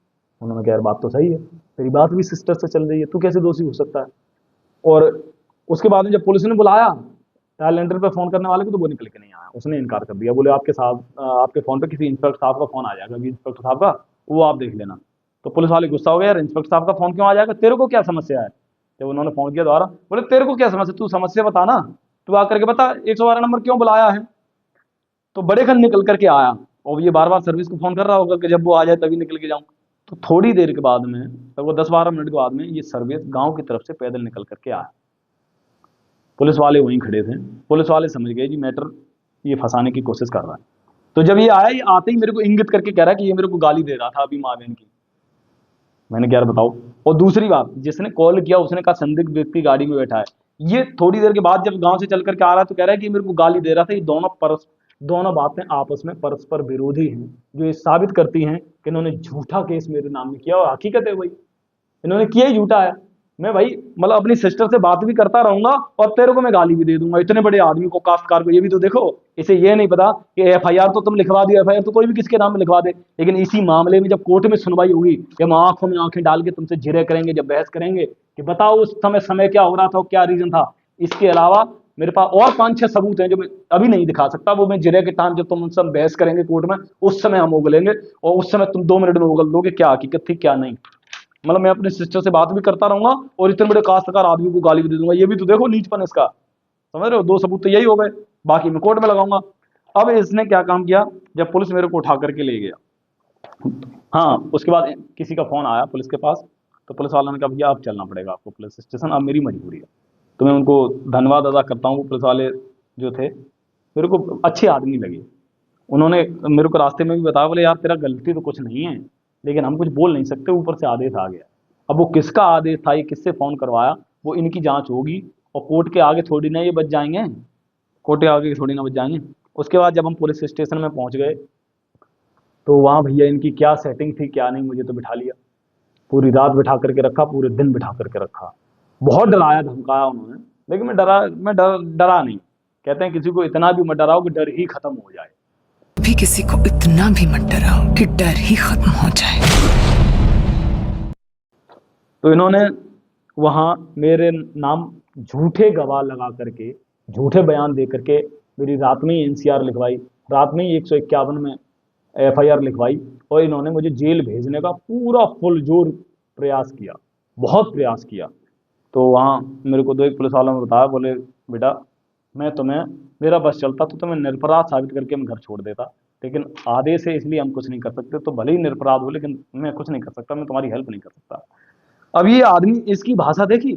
उन्होंने कहा यार बात तो सही है, तेरी बात भी सिस्टर से चल रही है, तू कैसे दोषी हो सकता है? और उसके बाद में जब पुलिस ने बुलाया डायल सेंटर पे फोन करने वाले को, तो वो निकल के नहीं आया, उसने इनकार कर दिया। बोले आपके साथ आपके फोन पे किसी इंस्पेक्टर साहब का फोन आ जाएगा, अभी इंस्पेक्टर साहब का, वो आप देख लेना। तो पुलिस वाले गुस्सा हो गया, यार इंस्पेक्टर साहब का फोन क्यों आ जाएगा, तेरे को क्या समस्या है? जब उन्होंने फोन किया दोबारा, बोले तेरे को क्या समस्या, तू समस्या बता ना, तू आकर के बता 112 नंबर क्यों बुलाया है। तो बड़े खन निकल करके आया, और ये बार बार सर्विस को फोन कर रहा होगा कि जब वो आ जाए तभी निकल के जाऊं। तो थोड़ी देर के बाद में, तब वो 10-12 मिनट के बाद में, ये सर्विस गांव की तरफ से पैदल निकल करके आया। पुलिस वाले वहीं खड़े थे, पुलिस वाले समझ गए जी मैटर ये फंसाने की कोशिश कर रहा है। तो जब ये आया, ये आते ही मेरे को इंगित करके कह रहा है कि ये मेरे को गाली दे रहा था अभी माँ बहन की। मैंने क्या बताओ। और दूसरी बात, जिसने कॉल किया उसने कहा संदिग्ध व्यक्ति गाड़ी में बैठा है। ये थोड़ी देर के बाद जब गांव से चल करके आ रहा है तो कह रहा है कि मेरे को गाली दे रहा था। ये दोनों बातें आपस में परस्पर विरोधी हैं, जो ये साबित करती हैं कि इन्होंने झूठा केस मेरे नाम में किया, और हकीकत है वही, इन्होंने किया ही झूठा है। मैं भाई मतलब अपनी सिस्टर से बात भी करता रहूंगा और तेरे को मैं गाली भी दे दूंगा, इतने बड़े आदमी को, काश्तकार को। ये भी तो देखो, इसे ये नहीं पता कि एफआईआर तो तुम लिखवा दियो, एफआईआर तो कोई भी किसके नाम में लिखवा दे, लेकिन इसी मामले में जब कोर्ट में सुनवाई होगी, जब आंखों में आंखें डाल के तुमसे जिरे करेंगे, जब बहस करेंगे कि बताओ उस समय क्या हो रहा था, क्या रीजन था, इसके अलावा मेरे पास और 5-6 सबूत हैं जो मैं अभी नहीं दिखा सकता। वो मैं जिरे के टाइम जब तुम उनसे बहस करेंगे कोर्ट में, उस समय हम उगलेंगे, और उस समय तुम 2 मिनट में उगल दोगे क्या हकीकत थी क्या नहीं। मतलब मैं अपने सिस्टर से बात भी करता रहूंगा और इतने बड़े काश्तकार आदमी को गाली भी दे दूंगा। ये भी तो देखो नीचपन इसका, समझ रहे हो। 2 सबूत तो यही हो गए, बाकी मैं कोर्ट में लगाऊंगा। अब इसने क्या काम किया, जब पुलिस मेरे को उठा करके ले गया, हाँ उसके बाद किसी का फोन आया पुलिस के पास, तो पुलिस वालों ने कहा भैया अब चलना पड़ेगा आपको पुलिस स्टेशन, अब मेरी मजबूरी है। तो मैं उनको धन्यवाद अदा करता हूँ, पुलिस वाले जो थे मेरे को अच्छे आदमी लगे। उन्होंने मेरे को रास्ते में भी बताया, बोले यार तेरा गलती तो कुछ नहीं है, लेकिन हम कुछ बोल नहीं सकते, ऊपर से आदेश आ गया। अब वो किसका आदेश था, ये किससे फोन करवाया, वो इनकी जांच होगी, और कोर्ट के आगे थोड़ी ना ये बच जाएंगे, कोर्ट के आगे थोड़ी ना बच जाएंगे। उसके बाद जब हम पुलिस स्टेशन में पहुंच गए, तो वहाँ भैया इनकी क्या सेटिंग थी क्या नहीं, मुझे तो बिठा लिया, पूरी रात बिठा करके रखा, पूरे दिन बिठा करके रखा। बहुत डराया धमकाया उन्होंने, लेकिन मैं डरा नहीं। कहते हैं किसी को इतना भी मत डराओ कि डर ही खत्म हो जाए। भी किसी को इतना भी मत डराओ कि डर ही खत्म हो जाए। तो इन्होंने वहाँ मेरे नाम झूठे गवाह लगा करके, झूठे बयान दे करके मेरी रात में ही एनसीआर लिखवाई, रात में ही 151 में एफआईआर लिखवाई, और इन्होंने मुझे जेल भेजने का पूरा फुल जोर प्रयास किया, बहुत प्रयास किया। तो वहाँ मेरे को 2 एक पुलिस वालों ने बताया, बोले बेटा मैं तुम्हें, मेरा बस चलता तो तुम्हें निरपराध साबित करके मैं घर छोड़ देता, लेकिन आदेश है इसलिए हम कुछ नहीं कर सकते, तो भले ही निरपराध हो लेकिन मैं कुछ नहीं कर सकता, मैं तुम्हारी हेल्प नहीं कर सकता। अब ये आदमी, इसकी भाषा देखी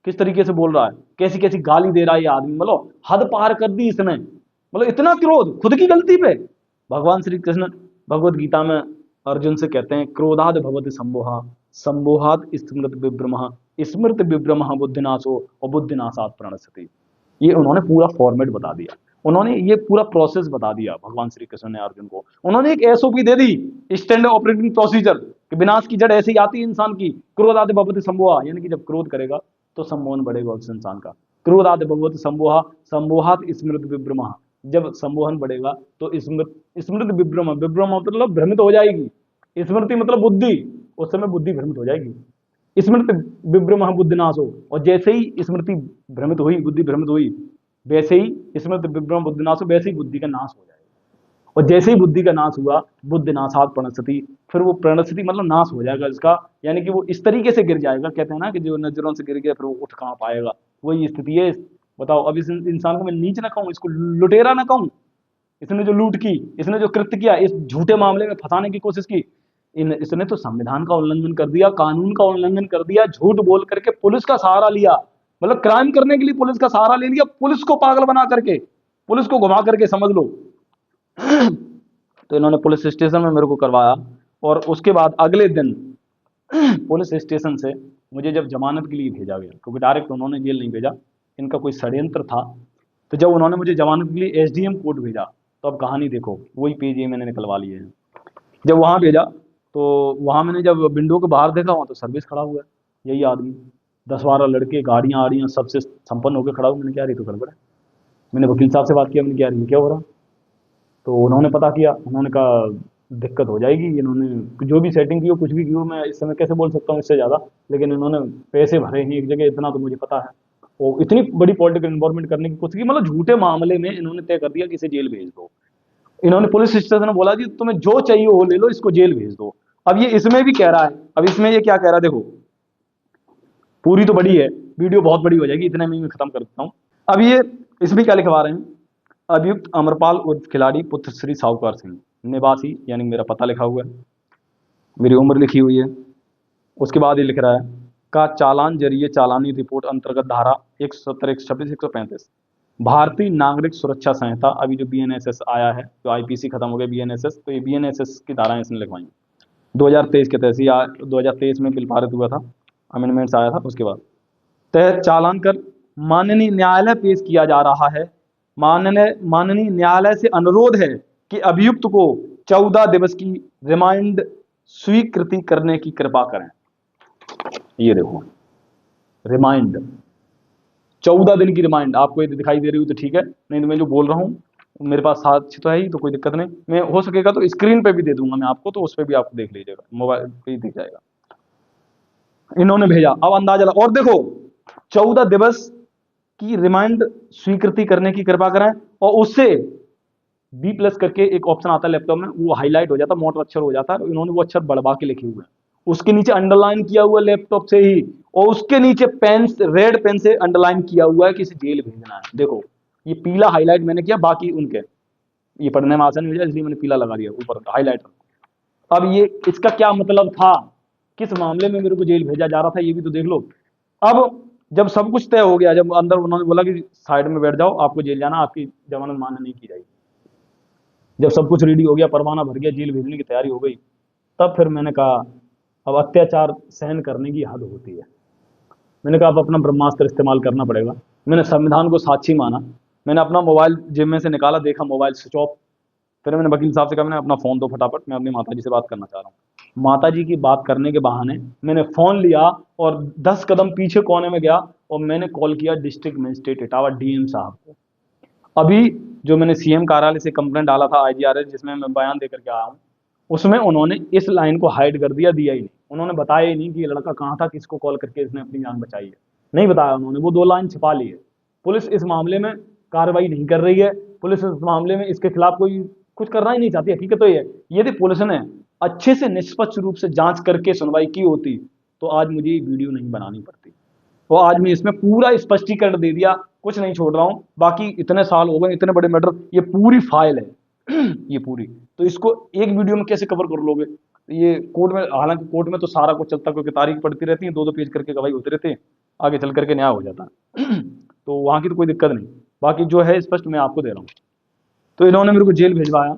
किस तरीके से बोल रहा है, कैसी कैसी गाली दे रहा है ये आदमी, मतलब हद पार कर दी इसने, मतलब इतना क्रोध खुद की गलती पे। भगवान श्री कृष्ण भगवत गीता में अर्जुन से कहते हैं, क्रोधाद भवति संमोहा, संमोहात स्मृत विभ्रमः, स्मृत विभ्रमः बुद्धिनाशो, और बुद्धिनाशात प्रणश्यति। ये उन्होंने पूरा फॉर्मेट बता दिया, उन्होंने ये पूरा प्रोसेस बता दिया भगवान श्री कृष्ण ने अर्जुन को। उन्होंने एक एसओपी दे दी, स्टैंडर्ड ऑपरेटिंग प्रोसीजर, कि विनाश की जड़ ऐसे ही आती है इंसान की, क्रोधादि भवति संमोहा, यानी कि जब क्रोध करेगा तो सम्मोहन बढ़ेगा उस इंसान का। क्रोधादि भवति संमोहा, संमोहात स्मृत विभ्रमः, जब सम्मोहन बढ़ेगा तो स्मृत विभ्रम, विभ्रम मतलब भ्रमित हो जाएगी, स्मृति मतलब बुद्धि, उस समय बुद्धि भ्रमित हो जाएगी। स्मृति विभ्रम बुद्धिनाश हो, और जैसे ही स्मृति भ्रमित हुई, बुद्धि भ्रमित हुई, वैसे ही स्मृति विभ्रम बुद्धिनाश हो, वैसे ही बुद्धि का नाश हो जाएगा। और जैसे ही बुद्धि का नाश हुआ, बुद्धिनाशात प्रणश्यति, फिर वो प्रणश्यति मतलब नाश हो जाएगा इसका, यानी कि वो इस तरीके से गिर जाएगा, कहते हैं ना कि जो नजरों से गिर गया फिर वो उठ कहाँ पाएगा, वही स्थिति है। बताओ, अब इस इंसान को मैं नीच ना कहूँ, इसको लुटेरा ना कहूँ, इसने जो लूट की, इसने जो कृत्य किया, इस झूठे मामले में फंसाने की कोशिश की, इसने तो संविधान का उल्लंघन कर दिया, कानून का उल्लंघन कर दिया, झूठ बोल करके पुलिस का सहारा लिया, मतलब क्राइम करने के लिए पुलिस का सहारा ले लिया, पुलिस को पागल बना करके, पुलिस को घुमा करके, समझ लो। तो इन्होंने पुलिस स्टेशन में मेरे को करवाया, और उसके बाद अगले दिन पुलिस स्टेशन से मुझे जब जमानत के लिए भेजा गया, क्योंकि डायरेक्ट उन्होंने जेल नहीं भेजा, इनका कोई षड्यंत्र था। तो जब उन्होंने मुझे जमानत के लिए एसडीएम कोर्ट भेजा, तो अब कहानी देखो, वही पेज ये मैंने निकलवा लिए हैं। जब वहाँ भेजा तो वहाँ मैंने जब विंडो के बाहर देखा, वहाँ तो सर्विस खड़ा हुआ है, यही आदमी, 10-12 लड़के, गाड़ियाँ आ रही हैं, सबसे संपन्न होकर खड़ा हुआ। मैंने क्या, रही तो गड़बड़ है। मैंने वकील साहब से बात किया, मैंने क्या रही क्या हो रहा, तो उन्होंने पता किया, उन्होंने कहा दिक्कत हो जाएगी, इन्होंने जो भी सेटिंग की हो, कुछ भी की हो, मैं इस समय कैसे बोल सकता हूँ इससे ज़्यादा, लेकिन इन्होंने पैसे भरे हैं एक जगह, इतना तो मुझे पता है, और इतनी बड़ी पॉलिटिकल इन्वॉल्वमेंट करने की कोशिश की, मतलब झूठे मामले में इन्होंने तय कर दिया कि इसे जेल भेज दो। इन्होंने पुलिस स्टेशन में बोला जी तुम्हें जो चाहिए वो ले लो, इसको जेल भेज दो। अब ये इसमें भी कह रहा है, अब इसमें ये क्या कह रहा है देखो, पूरी तो बड़ी है, वीडियो बहुत बड़ी हो जाएगी, इतने में मैं खत्म कर देता हूँ। अब ये इसमें क्या लिखवा रहे हैं, अभियुक्त अमरपाल उर्फ खिलाड़ी पुत्र श्री साहूकार सिंह निवासी, यानी मेरा पता लिखा हुआ है, मेरी उम्र लिखी हुई है। उसके बाद ये लिख रहा है का चालान जरिए चालानी रिपोर्ट अंतर्गत धारा 170, 126, 135 भारतीय नागरिक सुरक्षा संहिता, अभी जो बीएनएसएस आया है, जो आईपीसी खत्म हो गया बीएनएसएस, तो ये बीएनएसएस की धाराएं इसने लिखवाई 2023 के तहत, या 2023 में बिल पारित हुआ था, अमेंडमेंट्स आया था उसके बाद, तहत चालान कर माननीय न्यायालय पेश किया जा रहा है। माननीय न्यायालय से अनुरोध है कि अभियुक्त को 14 दिवस की रिमांड स्वीकृति करने की कृपा करें। ये देखो रिमांड, 14 दिन की रिमांड। आपको ये दिखाई दे रही हो तो ठीक है, नहीं तो मैं जो बोल रहा हूँ मेरे पास साक्ष्य तो है ही, तो कोई दिक्कत नहीं। मैं हो सकेगा तो स्क्रीन पे भी दे दूंगा मैं आपको, तो उस पर भी आपको देख लीजिएगा, मोबाइल पे ही दिख जाएगा। इन्होंने भेजा, अब अंदाजा लगा। और देखो 14 दिवस की रिमांड स्वीकृति करने की कृपा करें, और उससे B+ करके एक ऑप्शन आता है लैपटॉप में, वो हाईलाइट हो जाता है, मोटा अक्षर हो जाता है। इन्होंने वो अक्षर बढ़वा के लिखे हुए हैं, उसके नीचे अंडरलाइन किया हुआ लैपटॉप से ही, और उसके नीचे पेन, रेड पेन से अंडरलाइन किया हुआ है कि इसे जेल भेजना है। देखो ये पीला हाईलाइट मैंने किया, बाकी उनके ये पढ़ने में आसानी हो जाए इसलिए मैंने पीला लगा दिया ऊपर हाईलाइटर। अब ये इसका क्या मतलब था, किस मामले में मेरे को जेल भेजा जा रहा था, ये भी तो देख लो। अब जब सब कुछ तय हो गया, जब अंदर उन्होंने बोला कि साइड में बैठ जाओ, आपको जेल जाना, आपकी जमानत मान्य नहीं की जाएगी, जब सब कुछ रेडी हो गया, परवाना भर गया, जेल भेजने की तैयारी हो गई, तब फिर मैंने कहा अब अत्याचार सहन करने की हद होती है। मैंने कहा अब अपना ब्रह्मास्त्र इस्तेमाल करना पड़ेगा। मैंने संविधान को साक्षी माना, मैंने अपना मोबाइल जेब में से निकाला, देखा मोबाइल स्विच ऑफ। फिर मैंने वकील साहब से कहा मैंने अपना फ़ोन दो फटाफट, मैं अपनी माताजी से बात करना चाह रहा हूँ। माताजी की बात करने के बहाने मैंने फ़ोन लिया और 10 कदम पीछे कोने में गया और मैंने कॉल किया डिस्ट्रिक्ट मजिस्ट्रेट इटावा DM साहब को। अभी जो मैंने CM कार्यालय से कंप्लेंट डाला था IGRS, जिसमें मैं बयान देकर के आया हूँ, उसमें उन्होंने इस लाइन को हाइड कर दिया ही नहीं। उन्होंने बताया ही नहीं कि ये लड़का कहाँ था, किसको कॉल करके इसने अपनी जान बचाई है, नहीं बताया उन्होंने, वो 2 लाइन छिपा ली है। पुलिस इस मामले में कार्रवाई नहीं कर रही है, पुलिस इस मामले में इसके खिलाफ कोई कुछ करना ही नहीं चाहती। हकीकत तो ये है, यदि पुलिस ने अच्छे से निष्पक्ष रूप से जांच करके सुनवाई की होती तो आज मुझे ये वीडियो नहीं बनानी पड़ती। तो आज मैं इसमें पूरा स्पष्टीकरण दे दिया, कुछ नहीं छोड़ रहा हूँ। बाकी इतने साल हो गए, इतने बड़े मैटर, ये पूरी फाइल है ये पूरी, तो इसको एक वीडियो में कैसे कवर कर लोगे? ये कोर्ट में, हालांकि कोर्ट में तो सारा कुछ चलता, क्योंकि तारीख पड़ती रहती है, 2-2 पेज करके गवाही होते रहते हैं, आगे चल करके न्याय हो जाता है तो वहाँ की तो कोई दिक्कत नहीं। बाकी जो है स्पष्ट मैं आपको दे रहा हूँ। तो इन्होंने मेरे को जेल भिजवाया,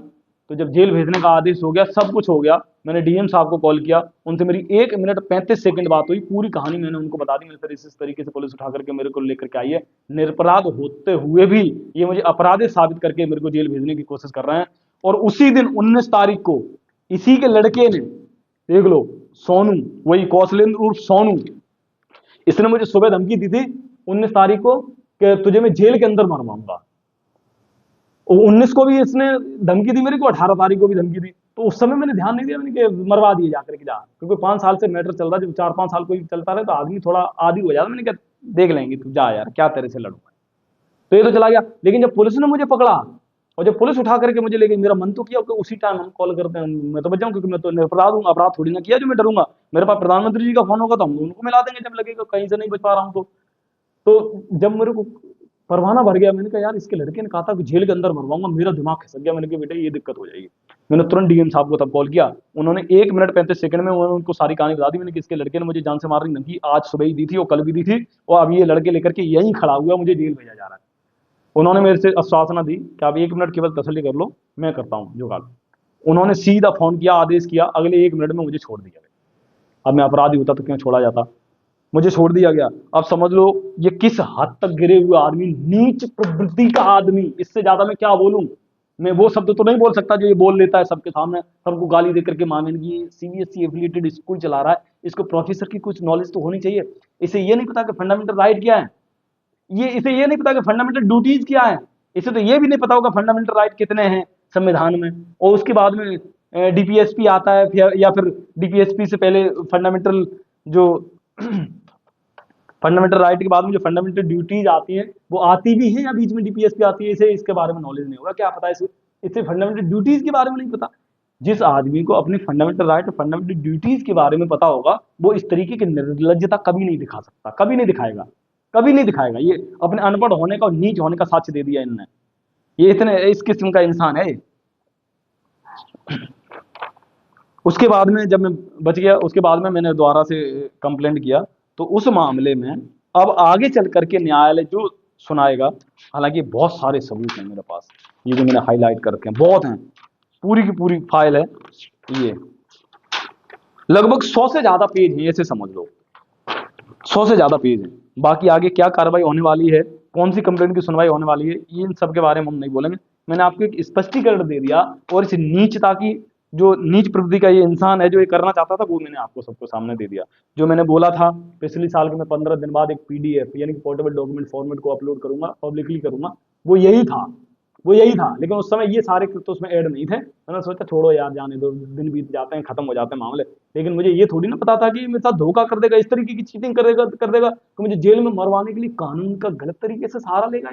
तो जब जेल भेजने का आदेश हो गया, सब कुछ हो गया, मैंने DM साहब को कॉल किया, उनसे मेरी 1 मिनट 35 सेकंड बात हुई, पूरी कहानी मैंने उनको बता दी। फिर इस तरीके से पुलिस उठा करके मेरे को लेकर के आई है, निरपराध होते हुए भी ये मुझे अपराधी साबित करके मेरे को जेल भेजने की कोशिश कर रहे हैं। और उसी दिन 19 तारीख को इसी के लड़के ने, देख लो, सोनू, वही कौशलेंद्र उर्फ सोनू, इसने मुझे सुबह धमकी दी थी 19 तारीख को कि तुझे मैं जेल के अंदर मरवाऊंगा। 19 को भी इसने धमकी दी मेरे को, 18 तारीख को भी धमकी दी। तो उस समय मैंने ध्यान नहीं दिया, मैंने कि मरवा दिए जाकर के जा, क्योंकि 5 साल से मैटर चल रहा है। जब 4-5 साल कोई चलता रहे तो आदमी थोड़ा आदी हो जाता। मैंने कहा देख लेंगे, तू जा यार, क्या तेरे से लड़ूंगा। तो ये तो चला गया। लेकिन जब पुलिस ने मुझे पकड़ा और जब पुलिस उठा करके मुझे ले गई, मेरा मन तो किया कि उसी टाइम हम कॉल करते हैं, मैं तो बच जाऊँ, क्योंकि मैं तो निरपराध हूँ, अपराध थोड़ी ना किया जो मैं डरूंगा। मेरे पास प्रधानमंत्री जी का फोन होगा तो हम उनको मिला देंगे जब लगेगा कहीं से नहीं बच पा रहा हूँ तो जब मेरे को परवाना भर गया, मैंने कहा यार इसके लड़के ने कहा था कि जेल के अंदर मरवाऊंगा, मेरा दिमाग खिसक गया। मैंने कहा बेटा ये दिक्कत हो जाएगी। मैंने तुरंत DM साहब को तब कॉल किया, उन्होंने 1 मिनट 35 सेकंड में उन्होंने उनको सारी कहानी बता दी। मैंने कि इसके लड़के ने मुझे जान से मारने की धमकी आज सुबह ही दी थी और कल भी दी थी, और अब ये लड़के लेकर के यहीं खड़ा हुआ, मुझे जेल भेजा जा रहा है। उन्होंने मेरे से आश्वासना दी कि आप 1 मिनट केवल तसल्ली कर लो, मैं करता हूँ जुगाड़। उन्होंने सीधा फोन किया, आदेश किया, अगले 1 मिनट में मुझे छोड़ दिया गया। अब मैं अपराधी होता तो क्यों छोड़ा जाता, मुझे छोड़ दिया गया। अब समझ लो ये किस हद तक गिरे हुए आदमी, नीच प्रवृत्ति का आदमी, इससे ज्यादा मैं क्या बोलूं। मैं वो शब्द तो नहीं बोल सकता जो ये बोल लेता है सबके सामने, सबको गाली देकर के। मामले की CBSE एफिलिएटेड स्कूल चला रहा है, इसको प्रोफेसर की कुछ नॉलेज तो होनी चाहिए। इसे ये नहीं पता कि फंडामेंटल राइट क्या है, इसे ये नहीं पता कि फंडामेंटल ड्यूटीज क्या है, इसे तो ये भी नहीं पता होगा फंडामेंटल राइट कितने हैं संविधान में। और उसके बाद में DPSP आता है, या फिर DPSP से पहले फंडामेंटल जो फंडामेंटल राइट के बाद में जो फंडामेंटल ड्यूटीज आती हैं वो आती भी हैं, या बीच में DPSP आती है। इसे इसके बारे में नॉलेज नहीं होगा, क्या पता इसे फंडामेंटल ड्यूटीज के बारे में नहीं पता। जिस आदमी को अपनी फंडामेंटल राइट और फंडामेंटल ड्यूटीज के बारे में पता होगा, वो इस तरीके की निर्लज्जता कभी नहीं दिखा सकता, कभी नहीं दिखाएगा, कभी नहीं दिखाएगा। ये अपने अनपढ़ होने का और नीच होने का साक्ष्य दे दिया इनने। ये इतने इस किस्म का इंसान है। उसके बाद में जब मैं बच गया, उसके बाद में मैंने दोबारा से कंप्लेंट किया, तो उस मामले में अब आगे चल करके न्यायालय जो सुनाएगा, हालांकि बहुत सारे सबूत हैं मेरे पास, ये जो मैंने हाईलाइट कर रखे हैं बहुत हैं, पूरी की पूरी फाइल है, ये लगभग 100 से ज्यादा पेज है, ऐसे समझ लो। 100 से ज़्यादा पेज है। बाकी आगे क्या कार्रवाई होने वाली है, कौन सी कंप्लेंट की सुनवाई होने वाली है, इन सब के बारे में हम नहीं बोलेंगे। मैंने आपको एक स्पष्टीकरण दे दिया, और इस नीचता की, जो नीच प्रवृत्ति का ये इंसान है जो ये करना चाहता था, वो मैंने आपको सबको सामने दे दिया। जो मैंने बोला था पिछले साल के मैं 15 दिन बाद एक PDF यानी कि पोर्टेबल डॉक्यूमेंट फॉर्मेट को अपलोड करूंगा, पब्लिकली करूंगा, वो यही था। लेकिन उस समय ये सारे तो उसमें ऐड नहीं थे। मैंने सोचा छोड़ो यार, जाने दो, दिन बीत जाते हैं, खत्म हो जाते हैं मामले। लेकिन मुझे ये थोड़ी ना पता था कि मेरे साथ धोखा कर देगा, इस तरीके की चीटिंग कर देगा तो मुझे जेल में मरवाने के लिए कानून का गलत तरीके से सहारा लेगा।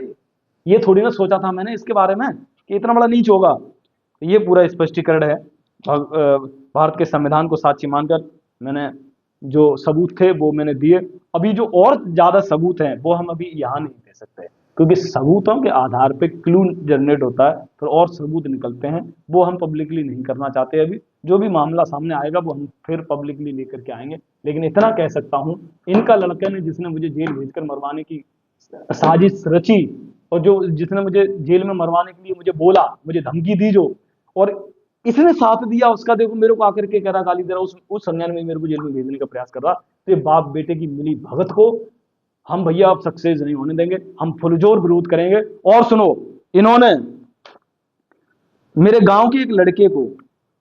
ये थोड़ी ना सोचा था मैंने इसके बारे में कि इतना बड़ा नीच होगा। तो ये पूरा स्पष्टीकरण है। भारत के संविधान को साक्षी मानकर मैंने जो सबूत थे वो मैंने दिए। अभी जो और ज्यादा सबूत हैं वो हम अभी यहाँ नहीं दे सकते, क्योंकि सबूतों के आधार पे क्लू जनरेट होता है, फिर और सबूत निकलते हैं, वो हम पब्लिकली नहीं करना चाहते। अभी जो भी मामला सामने आएगा वो हम फिर पब्लिकली लेकर के आएंगे। लेकिन इतना कह सकता हूँ, इनका लड़के ने जिसने मुझे जेल भेजकर मरवाने की साजिश रची, और जो जिसने मुझे जेल में मरवाने के लिए मुझे बोला, मुझे धमकी दी जो, और इसने साथ दिया उसका, देखो मेरे को आकर के कह रहा, गाली दे रहा, उस संज्ञान में मेरे को जेल में भेजने का प्रयास कर रहा। तो ये बाप बेटे की मिली भगत को हम भैया अब सक्सेस नहीं होने देंगे, हम फुलजोर विरोध करेंगे। और सुनो, इन्होंने मेरे गांव के एक लड़के को,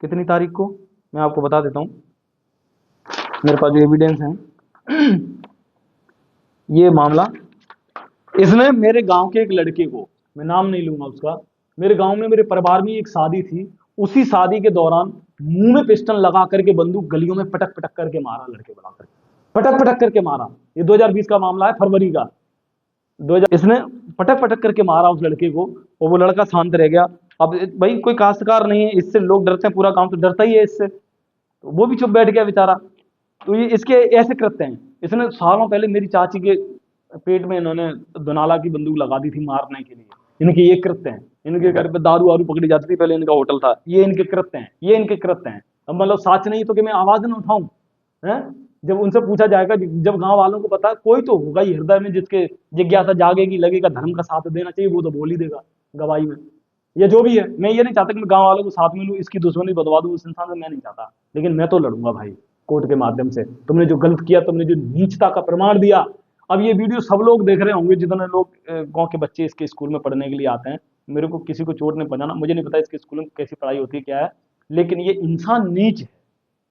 कितनी तारीख को मैं आपको बता देता हूं, मेरे पास जो एविडेंस है ये मामला, इसने मेरे गांव के एक लड़के को, मैं नाम नहीं लूंगा उसका, मेरे गांव में मेरे परिवार में एक शादी थी, उसी शादी के दौरान मुंह में पिस्टल लगा करके बंदूक गलियों में पटक पटक करके मारा, लड़के बुला करके पटक पटक करके मारा। ये 2020 का मामला है, फरवरी का 2000। इसने पटक पटक करके मारा उस लड़के को, और वो लड़का शांत रह गया। अब भाई कोई काश्तकार नहीं है, इससे लोग डरते हैं, पूरा गांव तो डरता ही है इससे, तो वो भी चुप बैठ गया बेचारा। तो ये इसके ऐसे करते हैं। इसने सालों पहले मेरी चाची के पेट में इन्होंने दुनाला की बंदूक लगा दी थी मारने के लिए। इनके ये कृत्य हैं, इनके घर पे दारू वारू पकड़ी जाती थी, पहले इनका होटल था, ये इनके कृत्य हैं, ये इनके कृत्य हैं। अब मतलब साच नहीं तो कि मैं आवाज ना उठाऊं, हैं? जब उनसे पूछा जाएगा, जब गांव वालों को पता, कोई तो होगा ही हृदय में जिसके जिज्ञासा जागेगी, लगेगा धर्म का साथ देना चाहिए, वो तो बोल ही देगा गवाही में, या जो भी है। मैं ये नहीं चाहता कि मैं गांव वालों को साथ में लूं, इसकी दुश्मनी बदवा दूं उस इंसान से, मैं नहीं चाहता। लेकिन मैं तो लड़ूंगा भाई कोर्ट के माध्यम से। तुमने जो गलत किया, तुमने जो नीचता का प्रमाण दिया। अब ये वीडियो सब लोग देख रहे होंगे, जितने लोग गांव के बच्चे इसके स्कूल में पढ़ने के लिए आते हैं। मेरे को किसी को चोट नहीं पहुंचाना, मुझे नहीं पता इसके स्कूल में कैसी पढ़ाई होती है क्या है, लेकिन ये इंसान नीच है।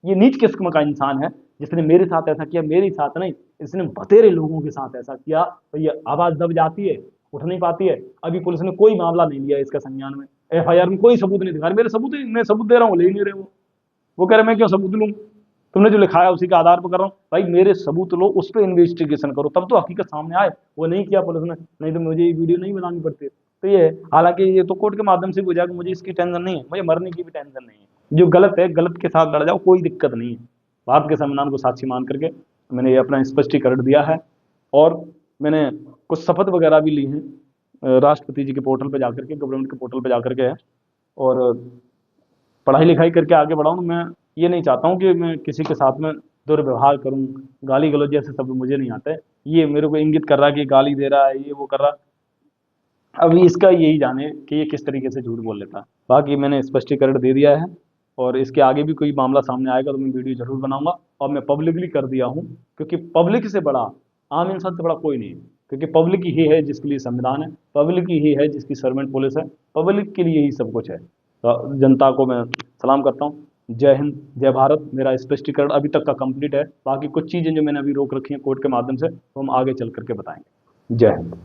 ये नीच किस्म का इंसान है जिसने मेरे साथ ऐसा किया, मेरे साथ नहीं, इसने बतेरे लोगों के साथ ऐसा किया। तो ये आवाज दब जाती है, उठ नहीं पाती है। अभी पुलिस ने कोई मामला नहीं लिया इसका संज्ञान में, FIR में कोई सबूत नहीं दिखा रहे। मेरे सबूत, मैं सबूत दे रहा हूँ, ले नहीं रहे वो कह रहे मैं क्यों सबूत लूँ, तुमने जो लिखा है उसी के आधार पर कर रहा हूँ। भाई मेरे सबूत लो, उस पर इन्वेस्टिगेशन करो, तब तो हकीकत सामने आए। वो नहीं किया पुलिस ने, नहीं तो मुझे ये वीडियो नहीं बनानी पड़ती। तो ये, हालांकि ये तो कोर्ट के माध्यम से हो जाएगा, मुझे इसकी टेंशन नहीं है, मुझे मरने की भी टेंशन नहीं है। जो गलत है गलत के साथ लड़ जाओ, कोई दिक्कत नहीं है। भारत के संविधान को साक्षी मान करके मैंने ये अपना स्पष्टीकरण दिया है, और मैंने कुछ शपथ वगैरह भी ली हैं राष्ट्रपति जी के पोर्टल पर जाकर के, गवर्नमेंट के पोर्टल पर जाकर के है। और पढ़ाई लिखाई करके आगे बढ़ाऊँ। मैं ये नहीं चाहता हूँ कि मैं किसी के साथ में दुर्व्यवहार करूँ, गाली गलौज जैसे शब्द मुझे नहीं आते। ये मेरे को इंगित कर रहा है कि गाली दे रहा है, ये वो कर रहा। अभी इसका यही जाने कि ये किस तरीके से झूठ बोल लेता है। बाकी मैंने स्पष्टीकरण दे दिया है, और इसके आगे भी कोई मामला सामने आएगा तो मैं वीडियो जरूर बनाऊंगा। और मैं पब्लिकली कर दिया हूँ, क्योंकि पब्लिक से बड़ा, आम इंसान से बड़ा कोई नहीं है। क्योंकि पब्लिक ही है जिसके लिए संविधान है, पब्लिक ही है जिसकी सर्वेंट पुलिस है, पब्लिक के लिए ही सब कुछ है। तो जनता को मैं सलाम करता हूँ। जय हिंद, जय भारत। मेरा स्पष्टीकरण अभी तक का कंप्लीट है। बाकी कुछ चीज़ें जो मैंने अभी रोक रखी हैं कोर्ट के माध्यम से, वो हम आगे चल करके बताएंगे। जय हिंद।